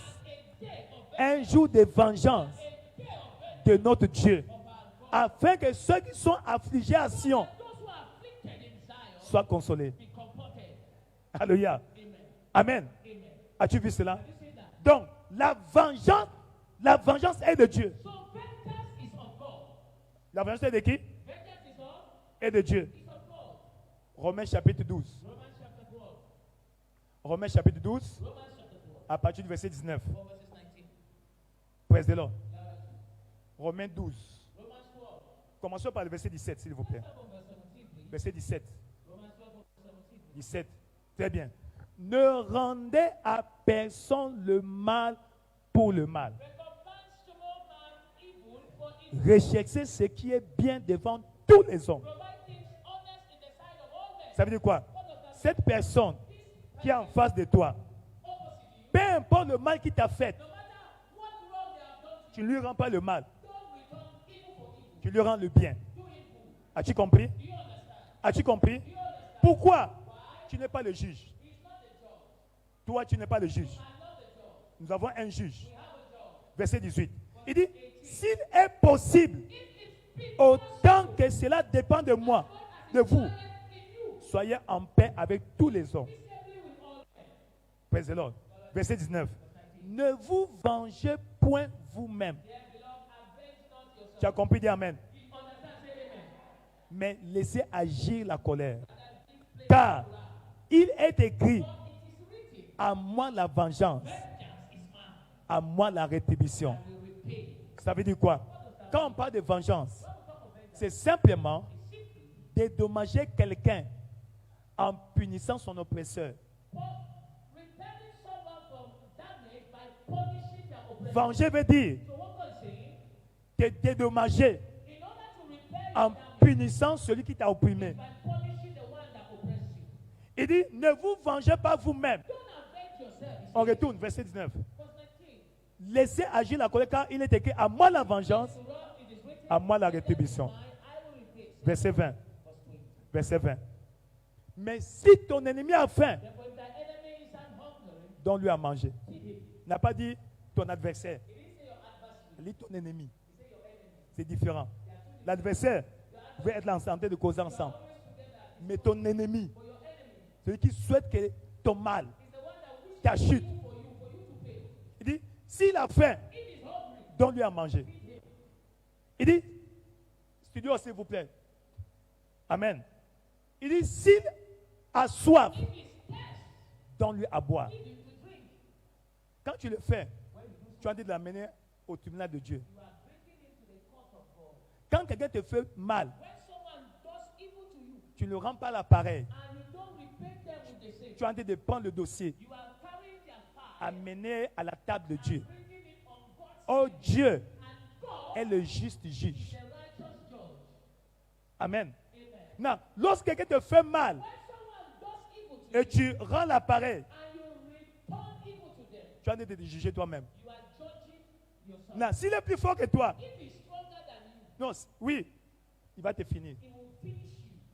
Un jour de vengeance de notre Dieu. Afin que ceux qui sont affligés à Sion soient consolés. Alléluia. Amen. As-tu vu cela? Donc, la vengeance est de Dieu. La vengeance est de qui? Est de Dieu. Romains chapitre 12. Romains chapitre 12, à partir du verset 19. Praise the Lord. Romains 12. Commençons par le verset 17, s'il vous plaît. Verset 17. 17. Très bien. Ne rendez à personne le mal pour le mal. Recherchez ce qui est bien devant tous les hommes. Ça veut dire quoi? Cette personne qui est en face de toi, peu importe le mal qu'il t'a fait, tu ne lui rends pas le mal. Tu lui rends le bien. As-tu compris? As-tu compris? Pourquoi? Tu n'es pas le juge. Toi, tu n'es pas le juge. Nous avons un juge. Verset 18. Il dit, s'il est possible, autant que cela dépend de moi, de vous, soyez en paix avec tous les hommes. Praise the Lord. Verset 19. Ne vous vengez point vous-même. Tu as compris? Dis amen. Mais laissez agir la colère. Car il est écrit, à moi la vengeance, à moi la rétribution. Ça veut dire quoi? Quand on parle de vengeance, c'est simplement dédommager quelqu'un en punissant son oppresseur. Venger veut dire te dédommager en punissant celui qui t'a opprimé. Il dit, ne vous vengez pas vous-même. On retourne, verset 19. Laissez agir la colère, car il est écrit, à moi la vengeance, à moi la rétribution. Verset 20. Verset 20. Mais si ton ennemi a faim, donne-lui à manger. Il n'a pas dit ton adversaire. Il dit ton ennemi. C'est différent. L'adversaire, vous pouvez être là en santé de causer ensemble. Mais ton ennemi, celui qui souhaite que ton mal, ta chute, il dit, s'il a faim, donne-lui à manger. Il dit, studio s'il vous plaît. Amen. Il dit, s'il a soif, donne-lui à boire. Quand tu le fais, tu as dit de l'amener au tribunal de Dieu. Quand quelqu'un te fait mal, tu ne rends pas l'appareil. Tu as envie de prendre le dossier, amener à la table de Dieu. Oh, Dieu est le juste juge. Amen. Non, lorsque quelqu'un te fait mal et tu rends l'appareil, tu as envie de te juger toi-même. Non, s'il est plus fort que toi, non, oui, il va te finir.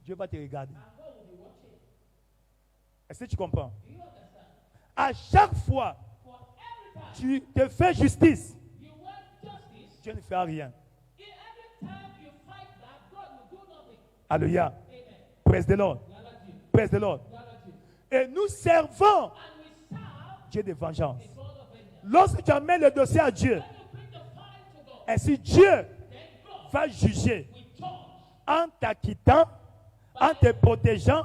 Dieu va te regarder. Est-ce que tu comprends? À chaque fois, tu te fais justice. Dieu ne fera rien. Every time you fight back, God will do nothing. Alléluia. Amen. Praise the Lord. Glory to you. Praise the Lord. Glory to you. Et nous servons And we serve Dieu de vengeance. the God of vengeance. Lorsque tu amènes le dossier à Dieu, When you bring the fight to God, ainsi Dieu then God va juger will judge en t'acquittant, en te protégeant,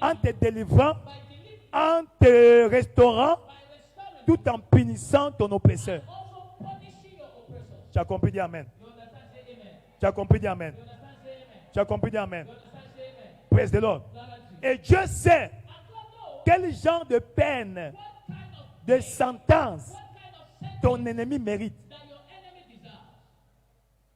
en te délivrant, by delivering, en te restaurant, by restoring, tout en punissant ton oppresseur. also punishing your oppressors. Tu as compris, dis Amen. You understand? Say amen. Tu as compris, dis Amen. You understand? Say amen. Tu as compris, dis Amen. You understand? Say amen. Praise the Lord. Glory to you. Et Dieu sait And God knows quel genre de peine, what kind of de sentence what kind of sentence ton ennemi mérite. that your enemy deserves.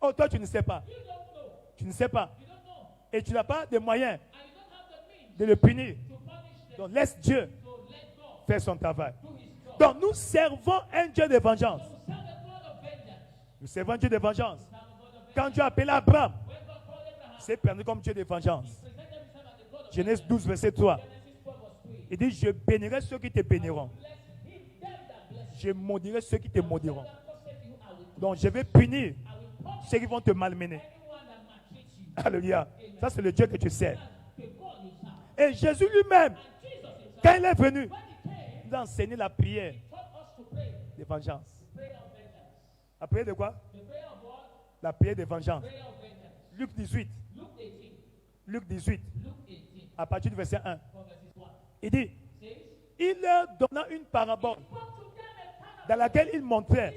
Oh, toi, tu ne sais pas. You don't know. Tu ne sais pas. You don't know. Et tu n'as pas de moyens And you don't have the means de le punir. to punish them. Donc, laisse Dieu So let God faire son travail. do his job. Donc, nous servons un Dieu de vengeance. So serve the God of vengeance. Nous servons un Dieu de vengeance. Serve the God of vengeance. Quand Dieu a appelé Abraham, When God called Abraham, c'est perdu comme Dieu de vengeance. presented himself as the God of Genèse 12, verset 3. Genesis 12 verse 3. Il dit, je bénirai ceux qui te béniront. Bless him, them that bless Je maudirai ceux qui te maudiront. you. That forsake you, I will Donc, je vais punir I will punish ceux qui vont te malmener. anyone that maltreats you. Alléluia. Ça, c'est le Dieu que tu sers. The God you serve. Et Jésus lui-même, And Jesus himself, quand il est venu, when he came, nous a enseigné la prière taught us to pray. de vengeance. Prayer of vengeance. La prière de quoi? The prayer of what? La prière de vengeance. Prayer of vengeance. Luc 18. Luke 18. Luc 18, Luke 18. à partir du verset 1. From verses 1. Il dit, Says, il leur donna une parabole spoke to them a parable dans laquelle il montrait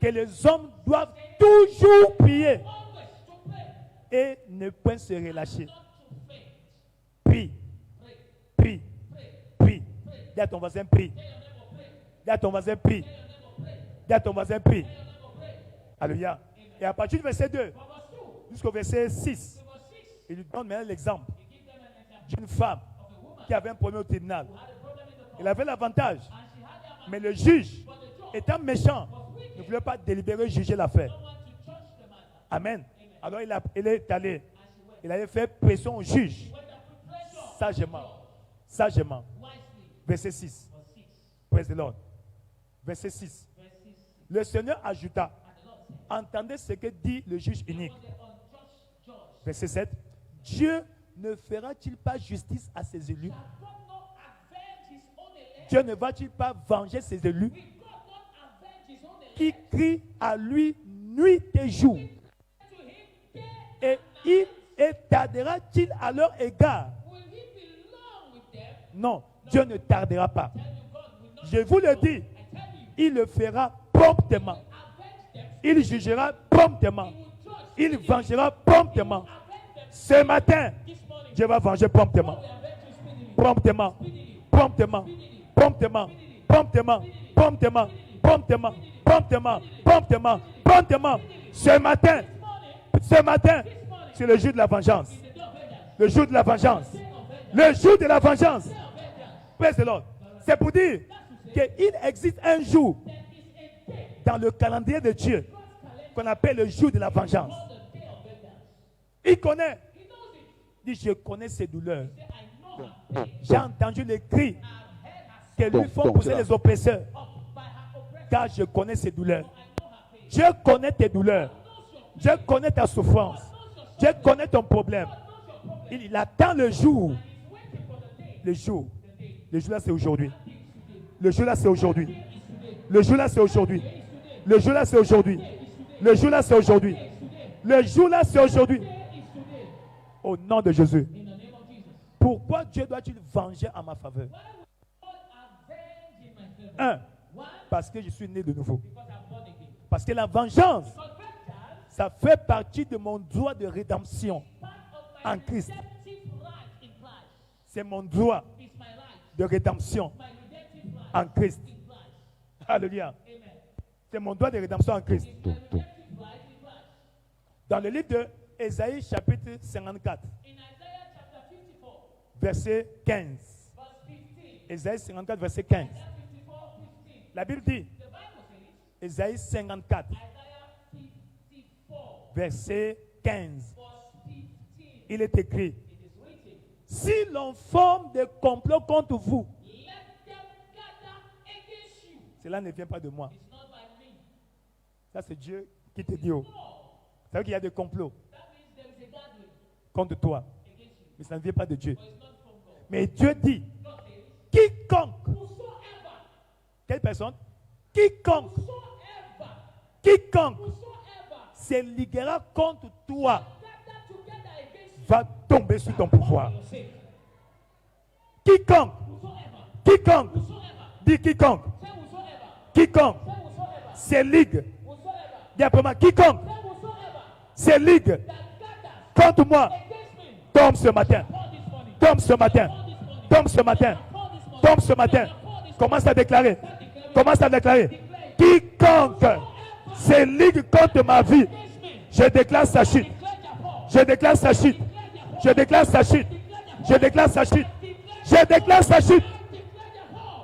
que les hommes doivent toujours prier always to pray, et ne point se relâcher. not to faint. Prie, Pray, prie, pray, prie. pray. Dis à ton voisin, prie. Tell your neighbor pray. Dis à ton voisin, prie. Tell your neighbor pray. Dis à ton voisin, prie. Tell your neighbor pray. Alléluia. Et à partir du verset 2 From verse 2 jusqu'au verset 6, to verse 6, il lui donne maintenant l'exemple he gives them an example d'une femme of a woman qui avait un problème au tribunal. who had a problem in the court. Elle avait l'avantage, And she had the mais le juge, but the judge étant méchant, was wicked. ne voulait pas délibérer juger l'affaire. No one to judge the matter. Amen. Alors il est allé, And she went. il avait fait pression au juge, When the pressure sagement, sagement. wisely, Verset 6. verse 6, Praise the Lord. Verset 6. verse 6, Le Seigneur ajouta, and the Lord said, entendez ce que dit le juge unique. was the unjust judge. Verset 7. Dieu ne fera-t-il pas justice à ses élus? Shall God not avenge his own elect? Dieu ne va-t-il pas venger ses élus Will God not avenge his own elect? qui crient à lui nuit et jour? To him day Et il et tardera-t-il à leur égard? will he be long with them? Non, Dieu ne tardera pas. Tell you God will not. Je vous le dis, I tell you, il le fera promptement. avenge them. Il jugera promptement. He will judge. Il vengera promptement. Avenge them Ce matin, this morning. Dieu va venger promptement. God will avenge you speedily. Promptement. Speedily. Promptement. Promptement. Promptement. Promptement. Promptement. Promptement. Promptement. Promptement. Ce matin, c'est le jour de la vengeance. Le jour de la vengeance. Le jour de la vengeance. Praise the Lord. C'est pour dire qu'il existe un jour dans le calendrier de Dieu qu'on appelle le jour de la vengeance. Il connaît. Il dit, je connais ses douleurs. J'ai entendu les cris que lui font pousser les oppresseurs. Car je connais ses douleurs. Je connais tes douleurs. Je connais ta souffrance. Je connais ton problème. Il attend le jour. Le jour. Le jour là, c'est aujourd'hui. Le jour là, c'est aujourd'hui. Le jour là, c'est aujourd'hui. Le jour là, c'est aujourd'hui. Le jour là, c'est aujourd'hui. Le jour là, c'est aujourd'hui. Au nom de Jésus. In the name of Jesus. Pourquoi Dieu doit-il venger en ma faveur? God avenge in my favor. Un, One, parce que je suis né de nouveau. because I'm born again. Parce que la vengeance, Because vengeance, ça fait partie de mon droit de rédemption. part of my En Christ. redemptive right in Christ. C'est mon droit It's my right. de rédemption My redemptive right en Christ. in Christ. Alléluia. Amen. C'est mon droit de rédemption en Christ. It's my redemptive right in Christ. Dans le livre de Ésaïe chapitre 54, In Isaiah chapter 54, verset 15. verse 15. Ésaïe 54, verset 15. Isaiah 54, 15. La Bible dit, The Bible says, Ésaïe 54, Isaiah 54, verset 15. verse 15. Il est écrit, It is written, si l'on forme des complots contre vous, let them gather against you. cela ne vient pas de moi. It's not by me. Ça, c'est Dieu Qui te dit oh? Ça veut dire qu'il y a des complots contre toi. Mais ça ne vient pas de Dieu. Mais Dieu dit, quiconque, quelle personne? Quiconque se liguera contre toi va tomber sous ton pouvoir. Quiconque, dit quiconque se ligue, dis après quiconque se ligue contre moi, tombe ce matin, commence à déclarer, quiconque se ligue contre ma vie, je déclare sa chute,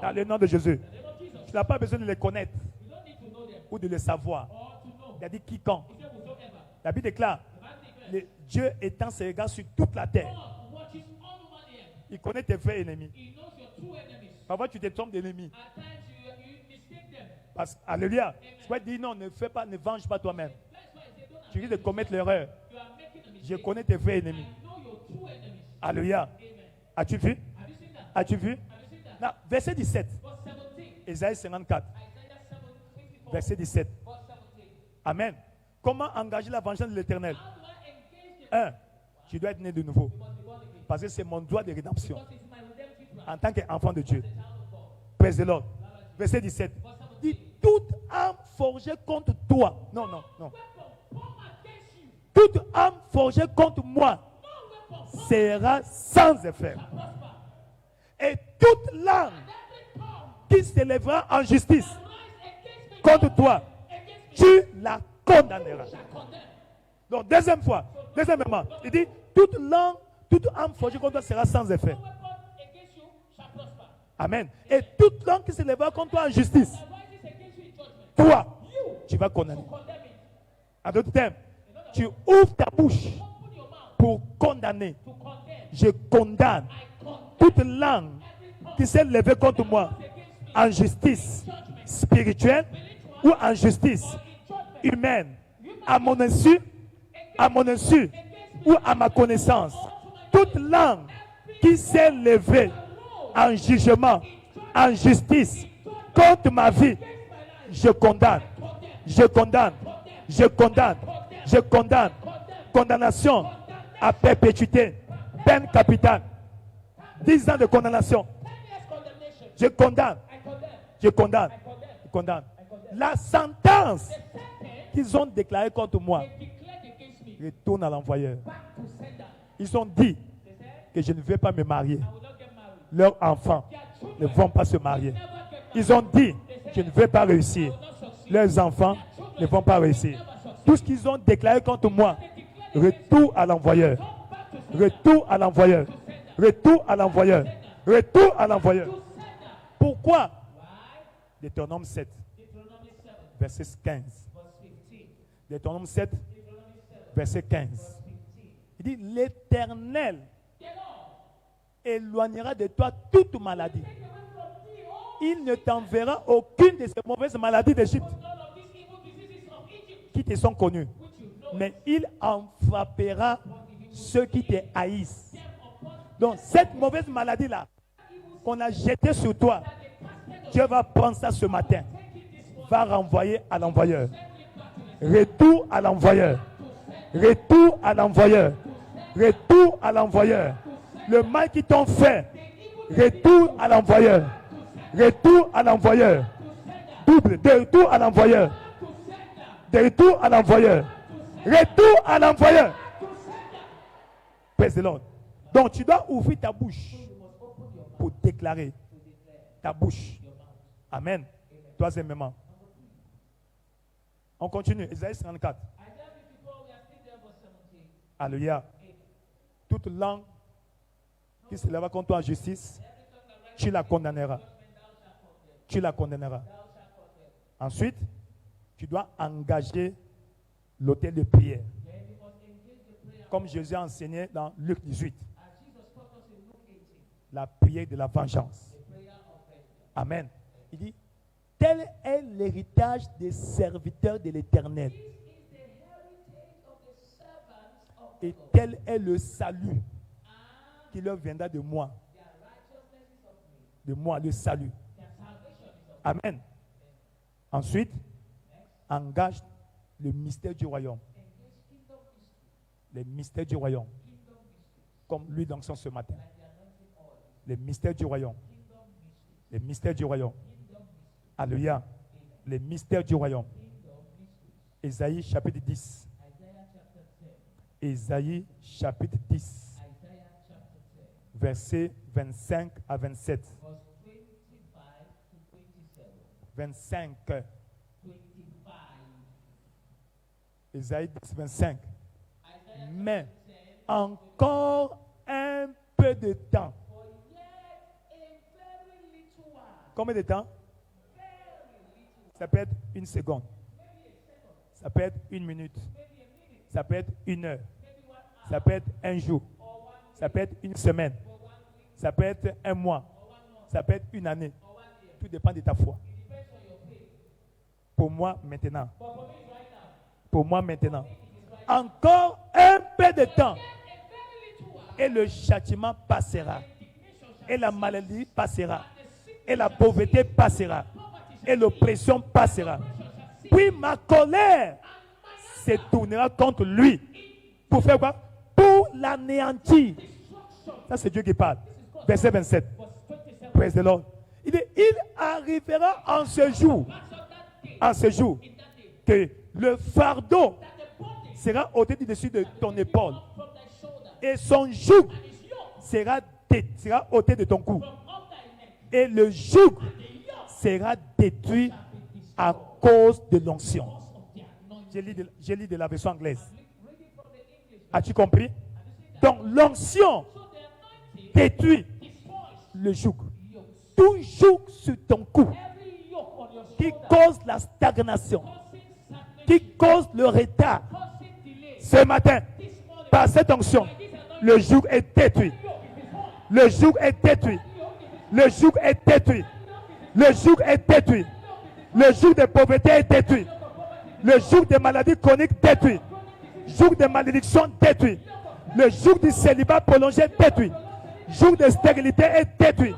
dans le nom de Jésus. Tu n'as pas besoin de les connaître ou de les savoir. Il a dit quiconque. La Bible déclare, Dieu étend ses regards sur toute la terre. Il connaît tes vrais ennemis. Parfois tu te trompes d'ennemis. Parce que, alléluia, tu vas dire non, ne venge pas toi-même. Tu risques de commettre l'erreur. Je connais tes vrais ennemis. Alléluia. As-tu vu? Non, verset 17. Ésaïe 54. Verset 17. Amen. Comment engager la vengeance de l'Éternel? 1. Tu dois être né de nouveau. Parce que c'est mon droit de rédemption. En tant qu'enfant de Dieu. Praise the Lord. Verset 17. Dit toute âme forgée contre toi. Non. Toute âme forgée contre moi sera sans effet. Et toute langue qui s'élèvera en justice contre toi, tu la condamneras. Donc, deuxièmement, il dit toute âme forgée contre toi sera sans effet. Amen. Et toute langue qui s'élèvera contre toi en justice, toi, tu vas condamner. En d'autres termes, tu ouvres ta bouche pour condamner. Je condamne toute langue qui s'est levée contre moi en justice spirituelle ou en justice humaine, à mon insu ou à ma connaissance. Toute langue qui s'est levée en jugement, en justice contre ma vie, je condamne. Condamnation à perpétuité, peine capitale, 10 ans de condamnation. Je condamne. La sentence qu'ils ont déclarée contre moi retourne à l'envoyeur. Ils ont dit que je ne vais pas me marier. Leurs enfants ne vont pas se marier. Ils ont dit que je ne vais pas réussir. Leurs enfants ne vont pas réussir. Tout ce qu'ils ont déclaré contre moi, retour à l'envoyeur. Pourquoi? Deutéronome 7, verset 15. Deutéronome 7, verset 15. Il dit, l'Éternel éloignera de toi toute maladie. Il ne t'enverra aucune de ces mauvaises maladies d'Égypte qui te sont connues. Mais il en frappera ceux qui te haïssent. Donc cette mauvaise maladie-là qu'on a jetée sur toi, Dieu va prendre ça ce matin, va renvoyer à l'envoyeur. Retour à l'envoyeur. Le mal qu'ils t'ont fait, retour à l'envoyeur. Double, de retour à l'envoyeur. Retour à l'envoyeur. Praise the Lord. Donc tu dois ouvrir ta bouche pour déclarer ta bouche. Amen. Troisièmement. On continue. Ésaïe 54. Alléluia. Toute langue qui se lèvera contre toi en justice, tu la condamneras. Ensuite, tu dois engager l'autel de prière. Comme Jésus a enseigné dans Luc 18. La prière de la vengeance. Amen. Il dit, tel est l'héritage des serviteurs de l'Éternel. Et tel est le salut qui leur viendra de moi. De moi, le salut. Amen. Ensuite, engage le mystère du royaume. Les mystères du royaume. Comme lui d'onction ce matin. Les mystères du royaume. Les mystères du royaume. Alléluia. Les mystères du royaume. Ésaïe chapitre 10. Ésaïe chapitre 10. Versets 25 à 27. 25. Ésaïe 10, 25. Mais encore un peu de temps. Combien de temps? Ça peut être une seconde. Ça peut être une minute. Ça peut être une heure. Ça peut être un jour. Ça peut être une semaine. Ça peut être un mois. Ça peut être une année. Tout dépend de ta foi. Pour moi, maintenant. Pour moi, maintenant. Encore un peu de temps. Et le châtiment passera. Et la maladie passera. Et la pauvreté passera. Et l'oppression passera. Puis ma colère se tournera contre lui. Pour faire quoi? Pour l'anéantir. Ça, c'est Dieu qui parle. Verset 27. Praise the Lord. Il dit, il arrivera en ce jour, que le fardeau sera ôté du dessus de ton épaule. Et son joug sera ôté de ton cou. Et le joug sera détruit à cause de l'onction. J'ai lu de la version anglaise. As-tu compris? Donc l'onction détruit le joug. Tout joug sur ton cou qui cause la stagnation, qui cause le retard. Ce matin, par cette onction, le joug est détruit. Le joug est détruit. Le joug est détruit. Le joug est détruit. Le joug de pauvreté est détruit. Le joug de maladies chroniques détruit. Le joug de malédiction détruit. Le joug du célibat prolongé détruit. Le joug de stérilité est détruit.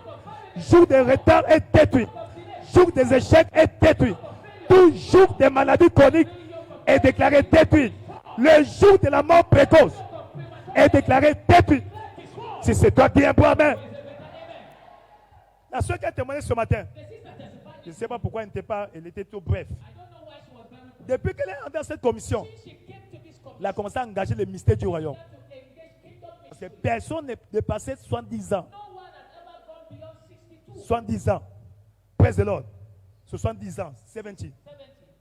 Le joug de retard est détruit. Le joug des échecs est détruit. Tout joug de maladies chroniques est déclaré détruit. Le joug de la mort précoce est déclaré détruit. Si c'est toi qui es pour amen. La soeur qui a témoigné ce matin, je ne sais pas pourquoi elle était trop bref. Depuis qu'elle est dans cette commission, elle a commencé à engager le mystère du royaume. Parce que personne n'est dépassé 70 ans. 70 ans. Praise the Lord. 70 ans. 70.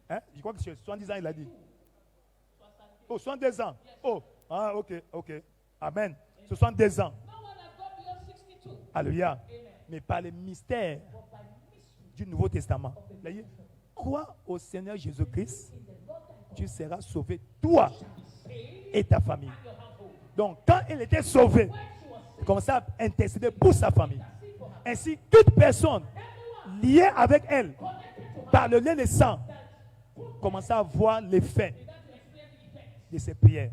Hein? Je crois que c'est 70 ans, il a dit. Oh, 62 ans. Oh, ah, ok. Amen. 62 ans. Alléluia. Mais par le mystère du Nouveau Testament. Crois au Seigneur Jésus-Christ, tu seras sauvé, toi et ta famille. Donc, quand elle était sauvée, elle commençait à intercéder pour sa famille. Ainsi, toute personne liée avec elle, par le lien de sang, commençait à voir l'effet de ses prières.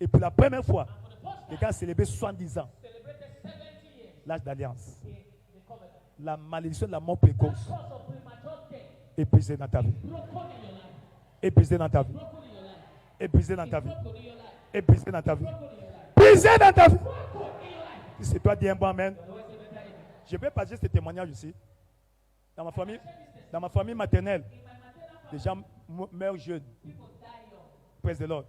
Et pour la première fois, quelqu'un a célébré 70 ans. L'âge d'alliance. La malédiction de la mort précoce est brisée dans ta vie. Est brisée dans ta vie. Est brisée dans ta vie. Est brisée dans ta vie. Brisée dans ta vie. Si c'est toi, dis un bon amen. Je vais passer ce témoignage ici. Dans ma famille maternelle, les gens meurent jeunes. Praise the Lord.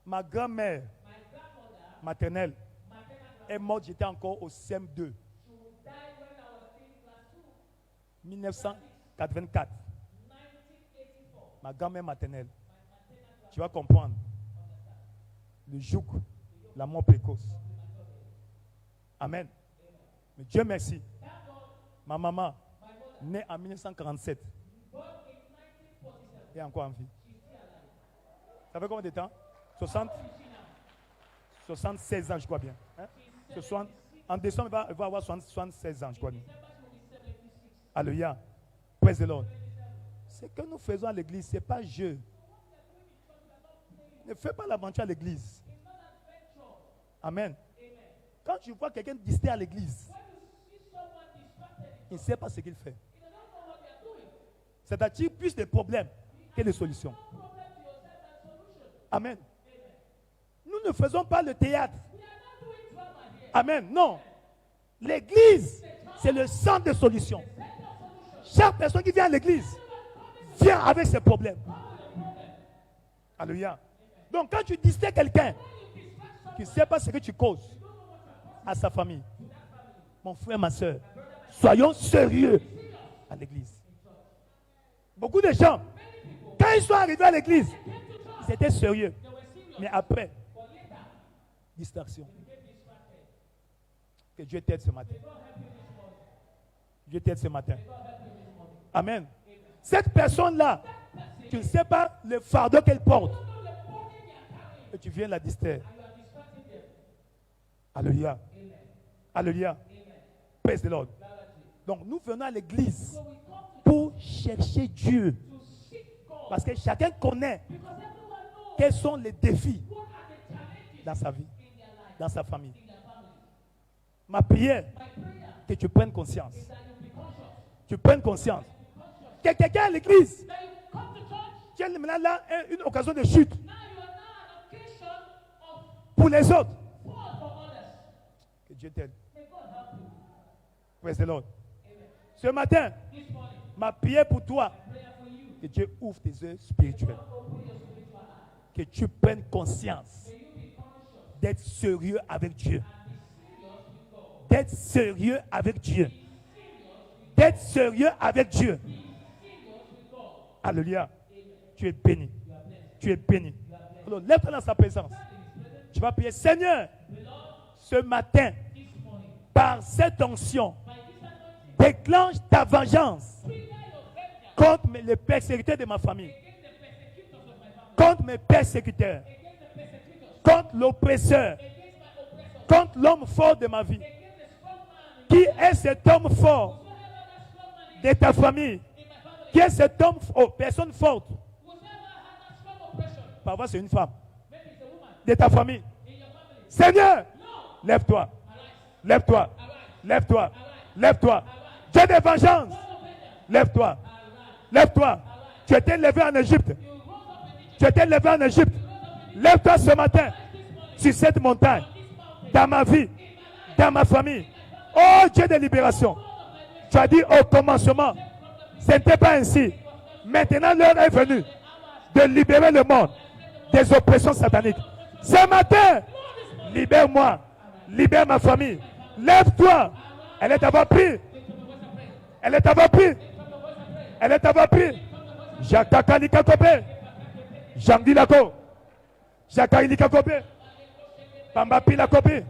Ma grand-mère maternelle est morte, j'étais encore au CM2. 1984. Ma grand-mère maternelle. Tu vas comprendre. Le joug, la mort précoce. Amen. Mais Dieu merci. Ma maman, née en 1947, est encore en vie. Ça fait combien de temps? 76 ans, je crois bien. Hein? En décembre, elle va avoir 76 ans, je crois bien. Alléluia. Praise the Lord. Ce que nous faisons à l'église, ce n'est pas jeu. Ne fais pas l'aventure à l'église. Amen. Quand tu vois quelqu'un distrait à l'église, il ne sait pas ce qu'il fait. Ça t'attire plus de problèmes que de solutions. Amen. Nous ne faisons pas le théâtre. Amen. Non. L'église, c'est le centre de solutions. Chaque personne qui vient à l'église vient avec ses problèmes. Alléluia. Donc quand tu distrais quelqu'un, tu ne sais pas ce que tu causes à sa famille. Mon frère, ma soeur, soyons sérieux à l'église. Beaucoup de gens, quand ils sont arrivés à l'église, ils étaient sérieux. Mais après, distraction. Que Dieu t'aide ce matin. Dieu t'aide ce matin. Amen. Cette personne-là, tu ne sais pas le fardeau qu'elle porte. Et tu viens la distraire. Alléluia. Alléluia. Praise the Lord. Donc nous venons à l'église pour chercher Dieu. Parce que chacun connaît quels sont les défis dans sa vie, dans sa famille. Ma prière, que tu prennes conscience. Tu prennes conscience. Que quelqu'un à l'église, tu as maintenant là une occasion de chute pour les autres. Que Dieu t'aide. Praise the Lord. Ce matin, ma prière pour toi, que Dieu ouvre tes yeux spirituels. Que tu prennes conscience d'être sérieux avec Dieu. D'être sérieux avec Dieu. D'être sérieux avec Dieu. Alléluia. Tu es béni. Tu es béni. Alors, lève-toi dans sa présence. Tu vas prier, Seigneur, ce matin, par cette onction, déclenche ta vengeance contre les persécuteurs de ma famille, contre mes persécuteurs, contre l'oppresseur, contre l'homme fort de ma vie. Qui est cet homme fort de ta famille? Qui est cet homme, personne forte? Parfois c'est une femme de ta famille. Seigneur, lève-toi, lève-toi, lève-toi, lève-toi. Dieu de vengeance, lève-toi, lève-toi. Tu étais levé en Égypte. Tu étais levé en Égypte. Lève-toi ce matin sur cette montagne, dans ma vie, dans ma famille. Oh Dieu de libération, tu as dit au commencement, ce n'était pas ainsi. Maintenant l'heure est venue de libérer le monde des oppressions sataniques. Ce matin, libère-moi, libère ma famille. Lève-toi. Elle est d'avoir pris. Elle est d'avoir pris. Elle est d'avoir pris. Jakakali Kakobe. Jamdi Lako. Jakali Kakobe. Pambapi Lakobe.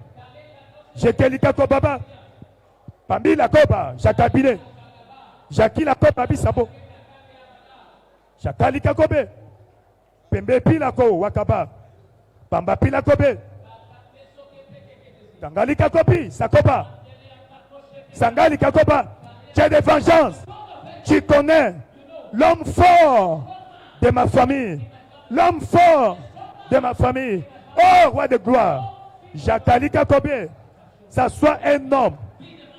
Jekeli Kakobaba. Pambi Lakoba. Jakabile. Jaki Lakoba Bisabo. Jakali Kakobe. Pembe Pilako Wakaba. Pamba Pilakobe. Tangali Kakobi. Sakoba. Sangali Kakoba. Tu as des vengeances. Tu connais l'homme fort de ma famille. L'homme fort de ma famille. Oh, roi de gloire. Jakali Kakobe. Ça soit un homme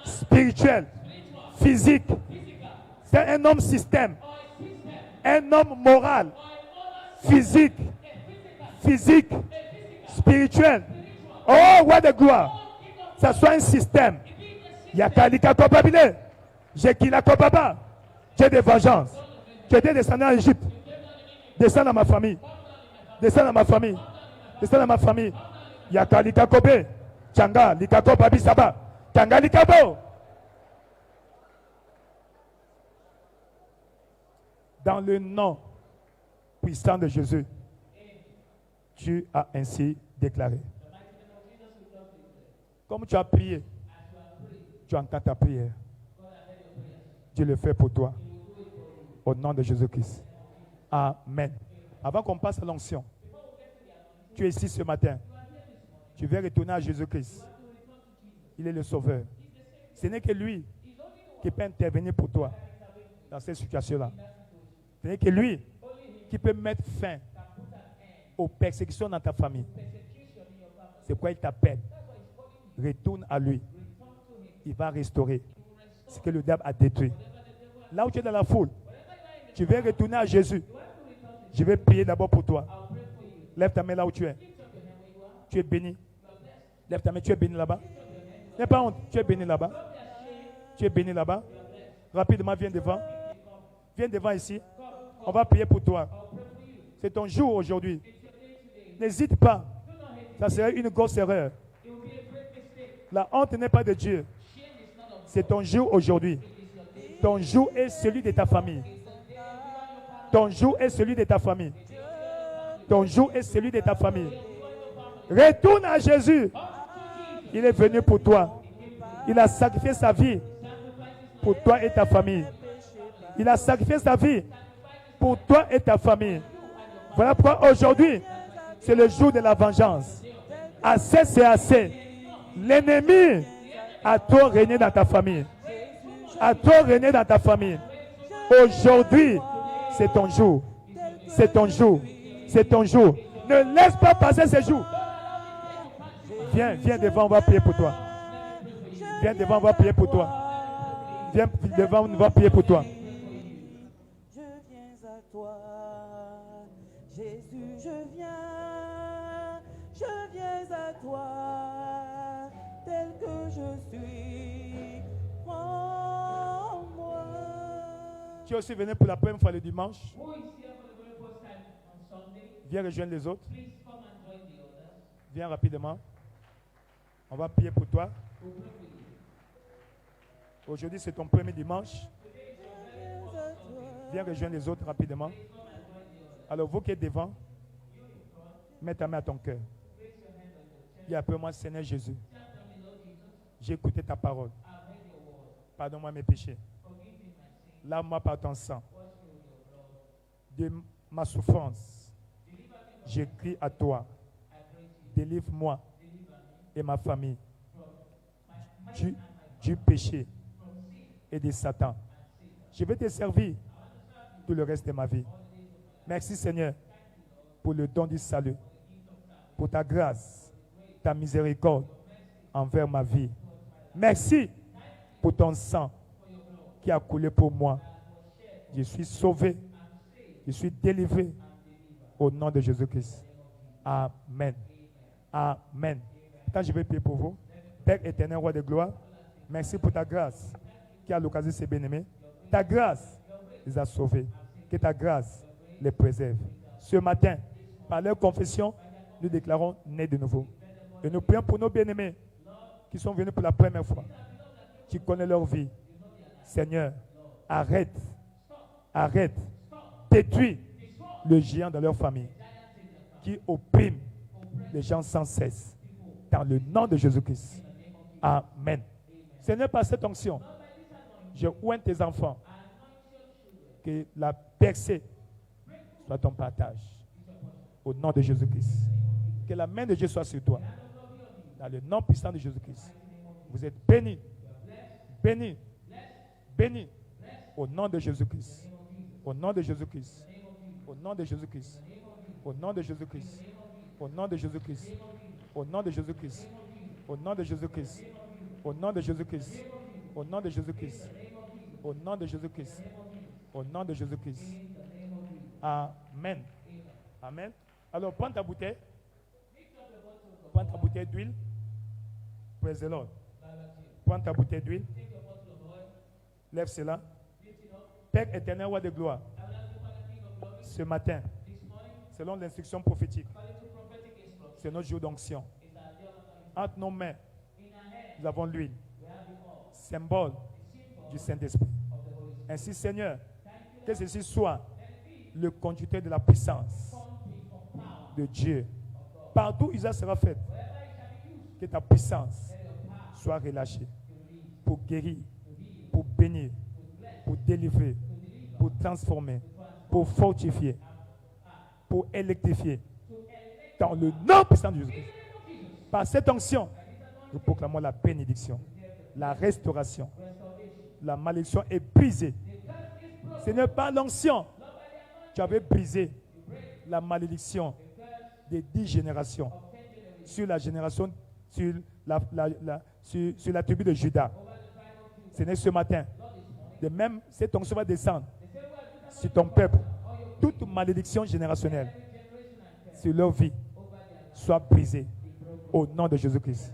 spirituel, physique. C'est un homme système. Un homme moral, physique, spirituel. Oh, roi de gloire. Ça soit un système. Yakalika Kobabile. Jekila Kobaba. J'ai des vengeances. Tu étais descendu en Égypte. Descends dans ma famille. Descends dans ma famille. Descends dans ma famille. Yakalika Kobe. Tchanga, Likako Babi Saba. Tchanga Likabo. Dans le nom puissant de Jésus, tu as ainsi déclaré. Comme tu as prié, tu entends ta prière. Dieu le fait pour toi. Au nom de Jésus-Christ. Amen. Avant qu'on passe à l'onction, tu es ici ce matin. Tu veux retourner à Jésus-Christ. Il est le sauveur. Ce n'est que lui qui peut intervenir pour toi dans cette situation-là. Ce n'est que lui qui peut mettre fin aux persécutions dans ta famille. C'est pourquoi il t'appelle. Retourne à lui. Il va restaurer ce que le diable a détruit. Là où tu es dans la foule, tu veux retourner à Jésus. Je vais prier d'abord pour toi. Lève ta main là où tu es. Tu es béni. Lève ta main, tu es béni là-bas. N'aie pas honte, tu es béni là-bas. Tu es béni là-bas. Rapidement, viens devant. Viens devant ici. On va prier pour toi. C'est ton jour aujourd'hui. N'hésite pas. Ça serait une grosse erreur. La honte n'est pas de Dieu. C'est ton jour aujourd'hui. Ton jour est celui de ta famille. Ton jour est celui de ta famille. Ton jour est celui de ta famille. Retourne à Jésus. Il est venu pour toi. Il a sacrifié sa vie pour toi et ta famille. Il a sacrifié sa vie pour toi et ta famille. Voilà pourquoi aujourd'hui, c'est le jour de la vengeance. Assez, c'est assez. L'ennemi a trop régné dans ta famille. A trop régné dans ta famille. Aujourd'hui, c'est ton jour. C'est ton jour. C'est ton jour. Ne laisse pas passer ce jour. Viens, viens devant, on va prier pour toi. Viens devant, on va prier pour toi. Viens devant, on va prier pour toi. Je viens à toi, Jésus, je viens à toi, tel que je suis, prends-moi. Tu es aussi venu pour la première fois le dimanche. Viens rejoindre les autres. Viens rapidement. On va prier pour toi. Aujourd'hui, c'est ton premier dimanche. Viens rejoindre les autres rapidement. Alors, vous qui êtes devant, mets ta main à ton cœur. Dis après moi, Seigneur Jésus, j'ai écouté ta parole. Pardonne-moi mes péchés. Lave-moi par ton sang. De ma souffrance, je crie à toi. Délivre-moi et ma famille du péché et de Satan. Je vais te servir tout le reste de ma vie. Merci Seigneur pour le don du salut, pour ta grâce, ta miséricorde envers ma vie. Merci pour ton sang qui a coulé pour moi. Je suis sauvé, je suis délivré au nom de Jésus-Christ. Amen. Amen. Quand je vais prier pour vous, Père éternel, roi de gloire, merci pour ta grâce qui a l'occasion de se bien-aimer. Ta grâce les a sauvés. Que ta grâce les préserve. Ce matin, par leur confession, nous déclarons nés de nouveau. Et nous prions pour nos bien-aimés qui sont venus pour la première fois, qui connaissent leur vie. Seigneur, arrête, détruis le géant de leur famille qui opprime les gens sans cesse. Dans le nom de Jésus-Christ. Amen. Seigneur, par cette onction, je oins tes enfants. Que la percée soit ton partage. Au nom de Jésus-Christ. Que la main de Dieu soit sur toi. Dans le nom puissant de Jésus-Christ. Vous êtes bénis. Bénis. Bénis. Au nom de Jésus-Christ. Au nom de Jésus-Christ. Au nom de Jésus-Christ. Au nom de Jésus-Christ. Au nom de Jésus-Christ. Au nom de Jésus-Christ. Au nom de Jésus-Christ. Au nom de Jésus-Christ. Au nom de Jésus-Christ. Au nom de Jésus-Christ. Au nom de Jésus-Christ. Amen. Amen. Alors, prends ta bouteille. Prends ta bouteille d'huile. Praise the Lord. Prends ta bouteille d'huile. Lève cela. Père éternel, roi de gloire. Ce matin, selon l'instruction prophétique, c'est notre jour d'onction. Entre nos mains, nous avons l'huile, symbole du Saint-Esprit. Ainsi, Seigneur, que ceci soit le conducteur de la puissance de Dieu. Partout où Isa sera faite, que ta puissance soit relâchée pour guérir, pour bénir, pour délivrer, pour transformer, pour fortifier, pour électrifier. Dans le nom puissant de Jésus-Christ. Par cette onction, nous proclamons la bénédiction, la restauration. La malédiction est brisée. Ce n'est pas l'onction. Tu avais brisé la malédiction des 10 générations. Sur la génération, sur la tribu de Juda. Ce n'est ce matin. De même, cette onction va descendre sur ton peuple. Toute malédiction générationnelle sur leur vie soit brisée au nom de Jésus-Christ.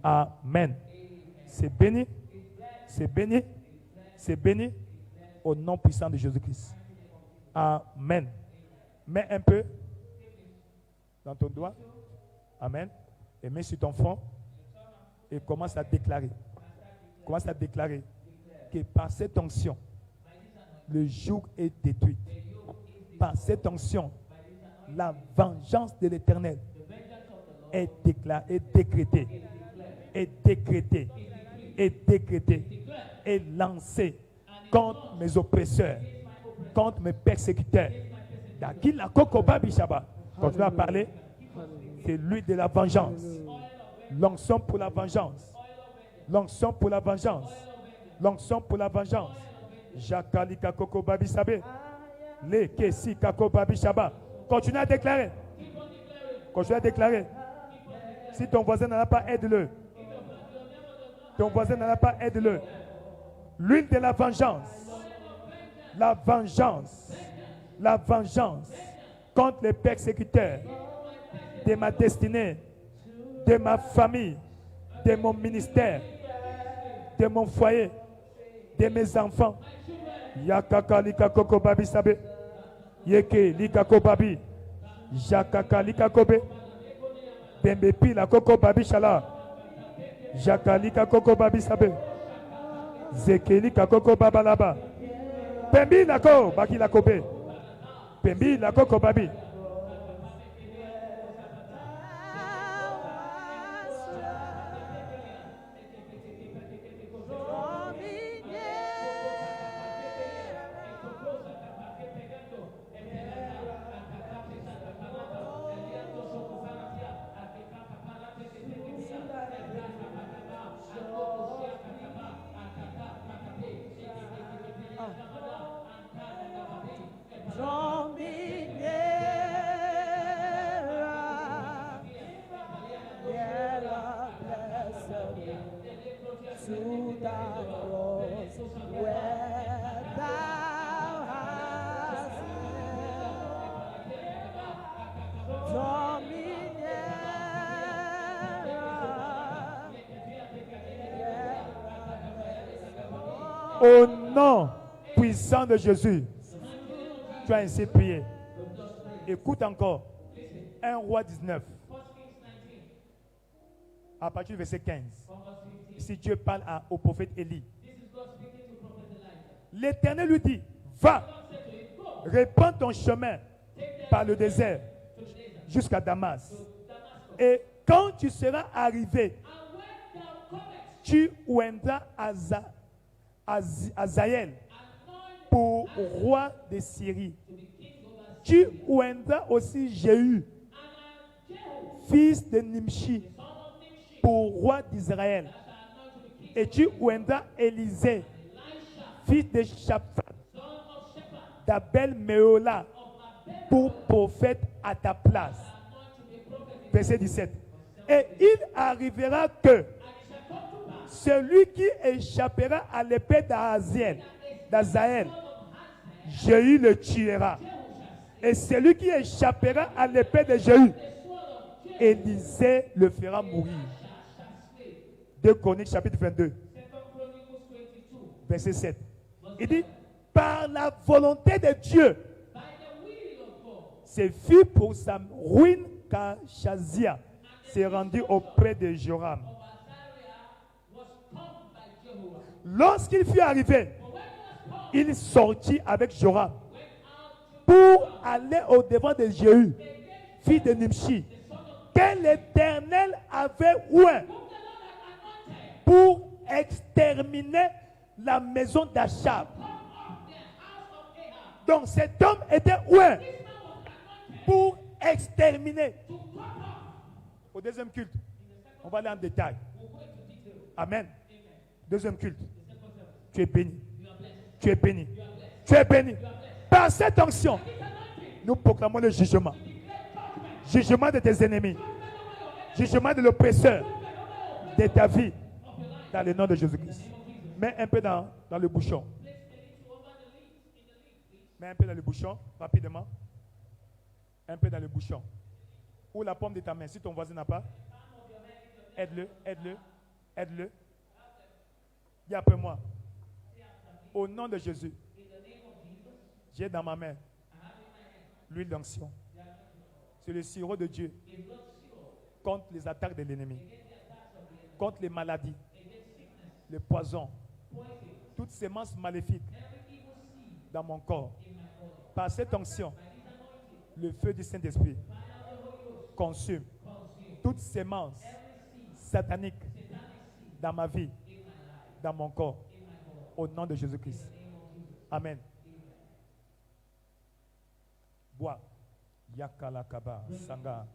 Amen. C'est béni. C'est béni. C'est béni au nom puissant de Jésus-Christ. Amen. Mets un peu dans ton doigt. Amen. Et mets sur ton front. Et commence à déclarer. Commence à déclarer que par cette onction, le joug est détruit. Par cette onction, la vengeance de l'Éternel est déclarée, est décrétée, est décrétée, est décrétée, est lancée contre mes oppresseurs, contre mes persécuteurs. Dakila Kokoba Bishaba. Continue à parler. C'est lui de la vengeance. L'onction pour la vengeance. L'onction pour la vengeance. L'onction pour la vengeance. Jakalika Kokoba Bisabe. Le Kesi Kakoba Bishaba. Continue à déclarer. Continue à déclarer. Si ton voisin n'en a pas, aide-le. Ton voisin n'en a pas, aide-le. L'huile de la vengeance. La vengeance. La vengeance contre les persécuteurs de ma destinée, de ma famille, de mon ministère, de mon foyer, de mes enfants. Yakaka lika koko babi sabe. Yeke lika ko babi. Jakaka lika kobe. Bembepi la koko babi shala. Jakalika koko babi sabe. Zekeli koko babalaba. Bembi lako baki la kobe. Bembi la koko babi. Au nom puissant de Jésus, tu as ainsi prié. Écoute encore. 1 Roi 19. À partir du verset 15. Si Dieu parle au prophète Élie. L'Éternel lui dit, va, répands ton chemin par le désert jusqu'à Damas. Et quand tu seras arrivé, tu oindras Azaël pour roi de Syrie. Tu oindras aussi Jéhu, fils de Nimshi, pour roi d'Israël. Et tu oindras Élisée, fils de Shaphat, d'Abel Méola, pour prophète à ta place. Verset 17. Et il arrivera que celui qui échappera à l'épée d'Azaël, Jéhu le tuera. Et celui qui échappera à l'épée de Jéhu, Élisée le fera mourir. 2 Chroniques chapitre 22, verset 7. Il dit, par la volonté de Dieu, c'est fut pour sa ruine qu'Achazia s'est rendu auprès de Joram. Lorsqu'il fut arrivé, il sortit avec Joram pour aller au devant de Jéhu, fils de Nimshi, que l'Éternel avait oint pour exterminer la maison d'Achab. Donc cet homme était oint pour exterminer. Au deuxième culte, on va aller en détail. Amen. Deuxième culte. Tu es béni. Tu es béni. Tu es béni. Par cette onction, nous proclamons le jugement. Jugement de tes ennemis. Jugement de l'oppresseur de ta vie. Dans le nom de Jésus-Christ. Mets un peu dans le bouchon. Mets un peu dans le bouchon, rapidement. Un peu dans le bouchon. Ou la paume de ta main. Si ton voisin n'a pas, aide-le, aide-le, aide-le. Dis après moi. Au nom de Jésus, j'ai dans ma main l'huile d'onction. C'est le sirop de Dieu contre les attaques de l'ennemi, contre les maladies, les poisons, toutes sémences maléfiques dans mon corps. Par cette onction, le feu du Saint-Esprit consume toute sémence satanique dans ma vie, dans mon corps, au nom de Jésus-Christ. Amen. Bois. Yakalakaba, Sanga.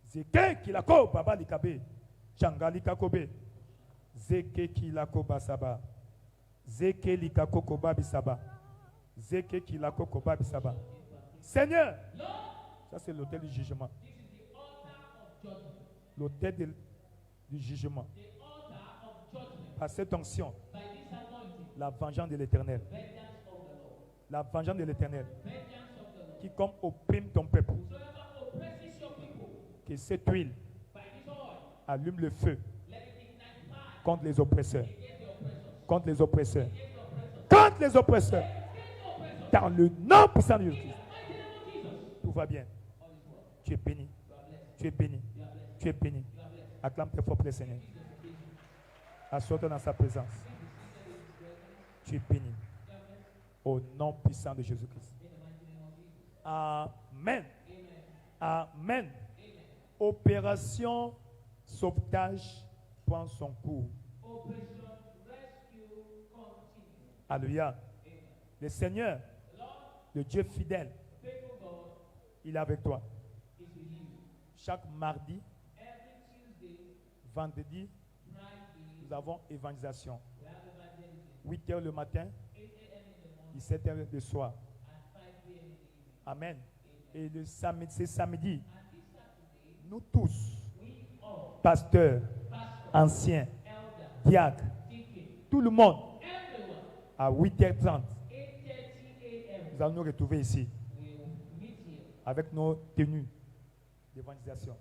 Zeke kilako baba likabe. Changali kakobe. Zeke kilako basaba. Zeke likako koba bisaba. Zeke kilako koba bisaba. Seigneur, ça c'est l'autel du jugement. L'autel du jugement. Par cette onction, la vengeance de l'Éternel. La vengeance de l'Éternel. Qui comme opprime ton peuple. Que cette huile allume le feu contre les oppresseurs. Contre les oppresseurs. Contre les oppresseurs. Dans le nom puissant de Jésus-Christ. Tout va bien. Tu es béni. Tu es béni. Tu es béni. Acclame très fort pour le Seigneur. Assois-toi dans sa présence. Tu es béni. Au nom puissant de Jésus-Christ. Amen. Amen. Opération sauvetage prend son cours. Alléluia. Le Seigneur, le Dieu fidèle, il est avec toi. Chaque mardi, vendredi, nous avons évangélisation. 8h le matin, 17h le soir. Amen. Et le samedi, c'est samedi. Nous tous, pasteurs, anciens, diacres, tout le monde, à 8h30, nous allons nous retrouver ici avec nos tenues d'évangélisation.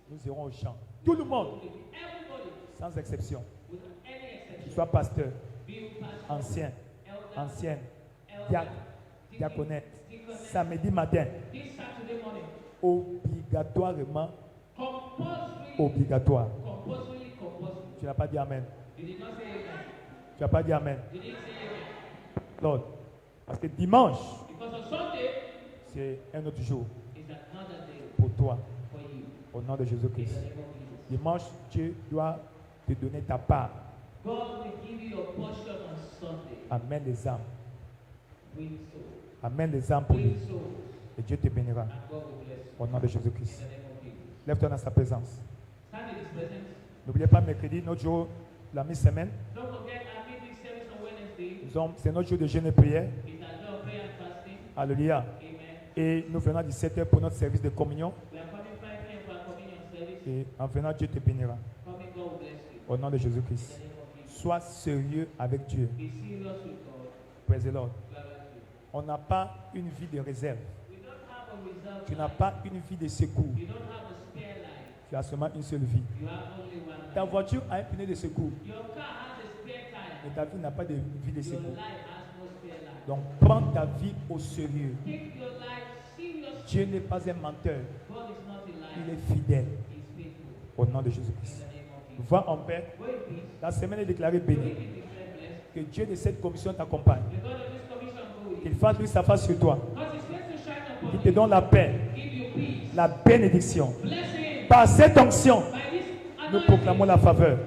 Nous irons au champ. Tout le monde, sans exception, qu'il soit pasteur, ancien, ancienne, diacre, diaconette, samedi matin, obligatoirement, obligatoire. Tu n'as pas dit amen. Tu n'as pas dit amen. Lord, parce que dimanche, c'est un autre jour pour toi, au nom de Jésus-Christ. Dimanche, Dieu doit te donner ta part. Amène les âmes. Amène les âmes pour lui. Et Dieu te bénira. Au nom de Jésus-Christ. Lève-toi dans sa présence. N'oubliez pas mercredi, notre jour, la mi-semaine. C'est notre jour de jeûne et prière. Alléluia. Et nous venons à 17h pour notre service de communion. Et en venant, Dieu te bénira. Au nom de Jésus-Christ. Sois sérieux avec Dieu. Praise the Lord. On n'a pas une vie de réserve. Tu n'as pas une vie de secours. Tu as seulement une seule vie. Ta voiture a un pneu de secours. Mais ta vie n'a pas de vie de secours. Donc prends ta vie au sérieux. Dieu n'est pas un menteur. Il est fidèle. Au nom de Jésus-Christ. Va en paix. La semaine est déclarée bénie. Que Dieu de cette commission t'accompagne. Qu'il fasse lui sa face sur toi. Qu'il te donne la paix, la bénédiction. Par cette onction, nous proclamons la faveur.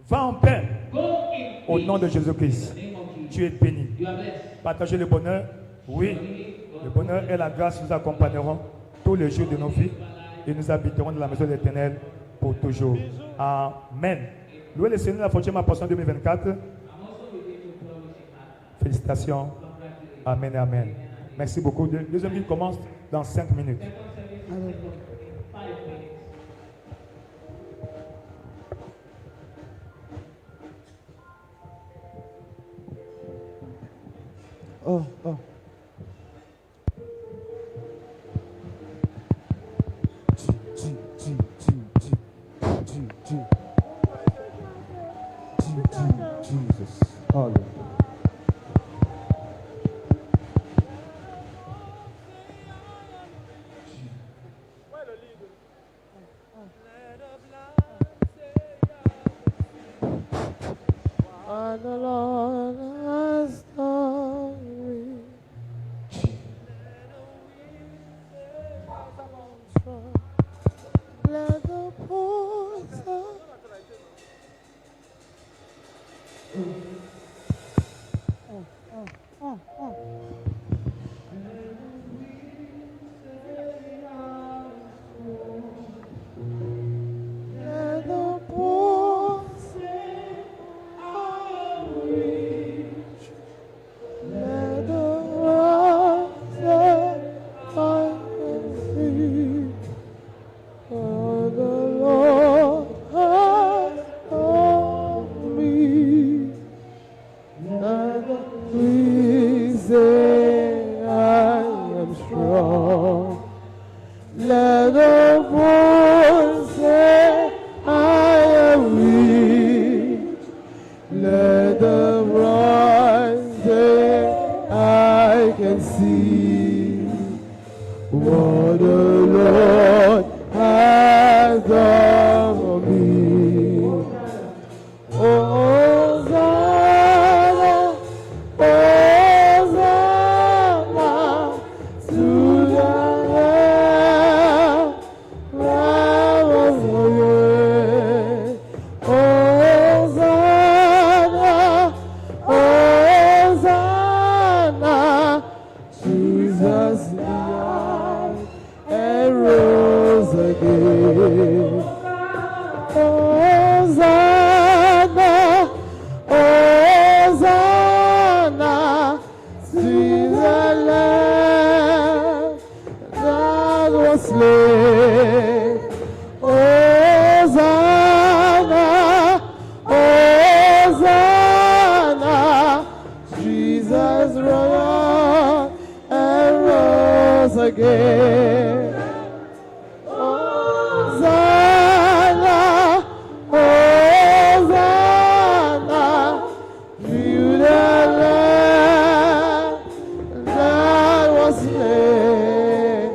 Va en paix. Au nom de Jésus-Christ. Tu es béni. Partagez le bonheur. Oui, le bonheur et la grâce nous accompagneront tous les jours de nos vies et nous habiterons dans la maison de l'Éternel pour pour toujours. Amen. Louez le Seigneur, la fonction ma portion 2024. Félicitations. Amen, amen. Merci beaucoup. Deuxième vie commence dans 5 minutes. Oh, oh. Jesus. Hallelujah. And the Lord has done me. Let the poor let the poor say, I reach. Let the rising I can see. For the Lord has taught me. Let the weak say I am strong. Let the poor say I am weak. Let the blind say I can see what the Lord has done for me. Hosanna, Hosanna to the Lamb. Hosanna, Hosanna, Jesus died and rose again. Hosanna, Hosanna, to the Lamb that was slain. Hosanna, Hosanna, Jesus rose and rose again. Hosanna, Hosanna, to the Lamb that was slain.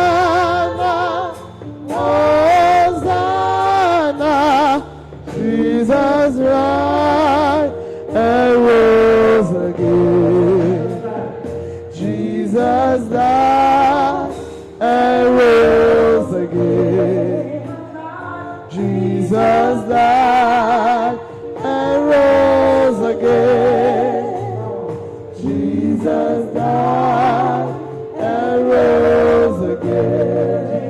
Hosanna, Hosanna, Jesus rise and rose again. Jesus died and rose again. Jesus died and rose again. Jesus died and rose again.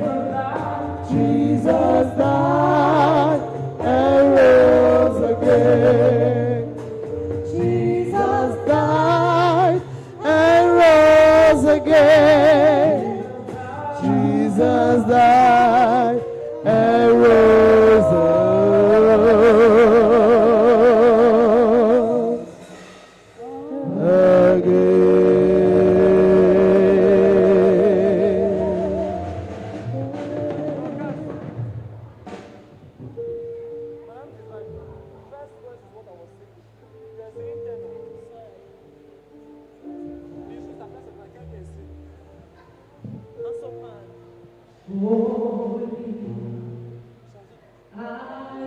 Jesus died and rose again. Jesus died and rose again. Jesus died and rose I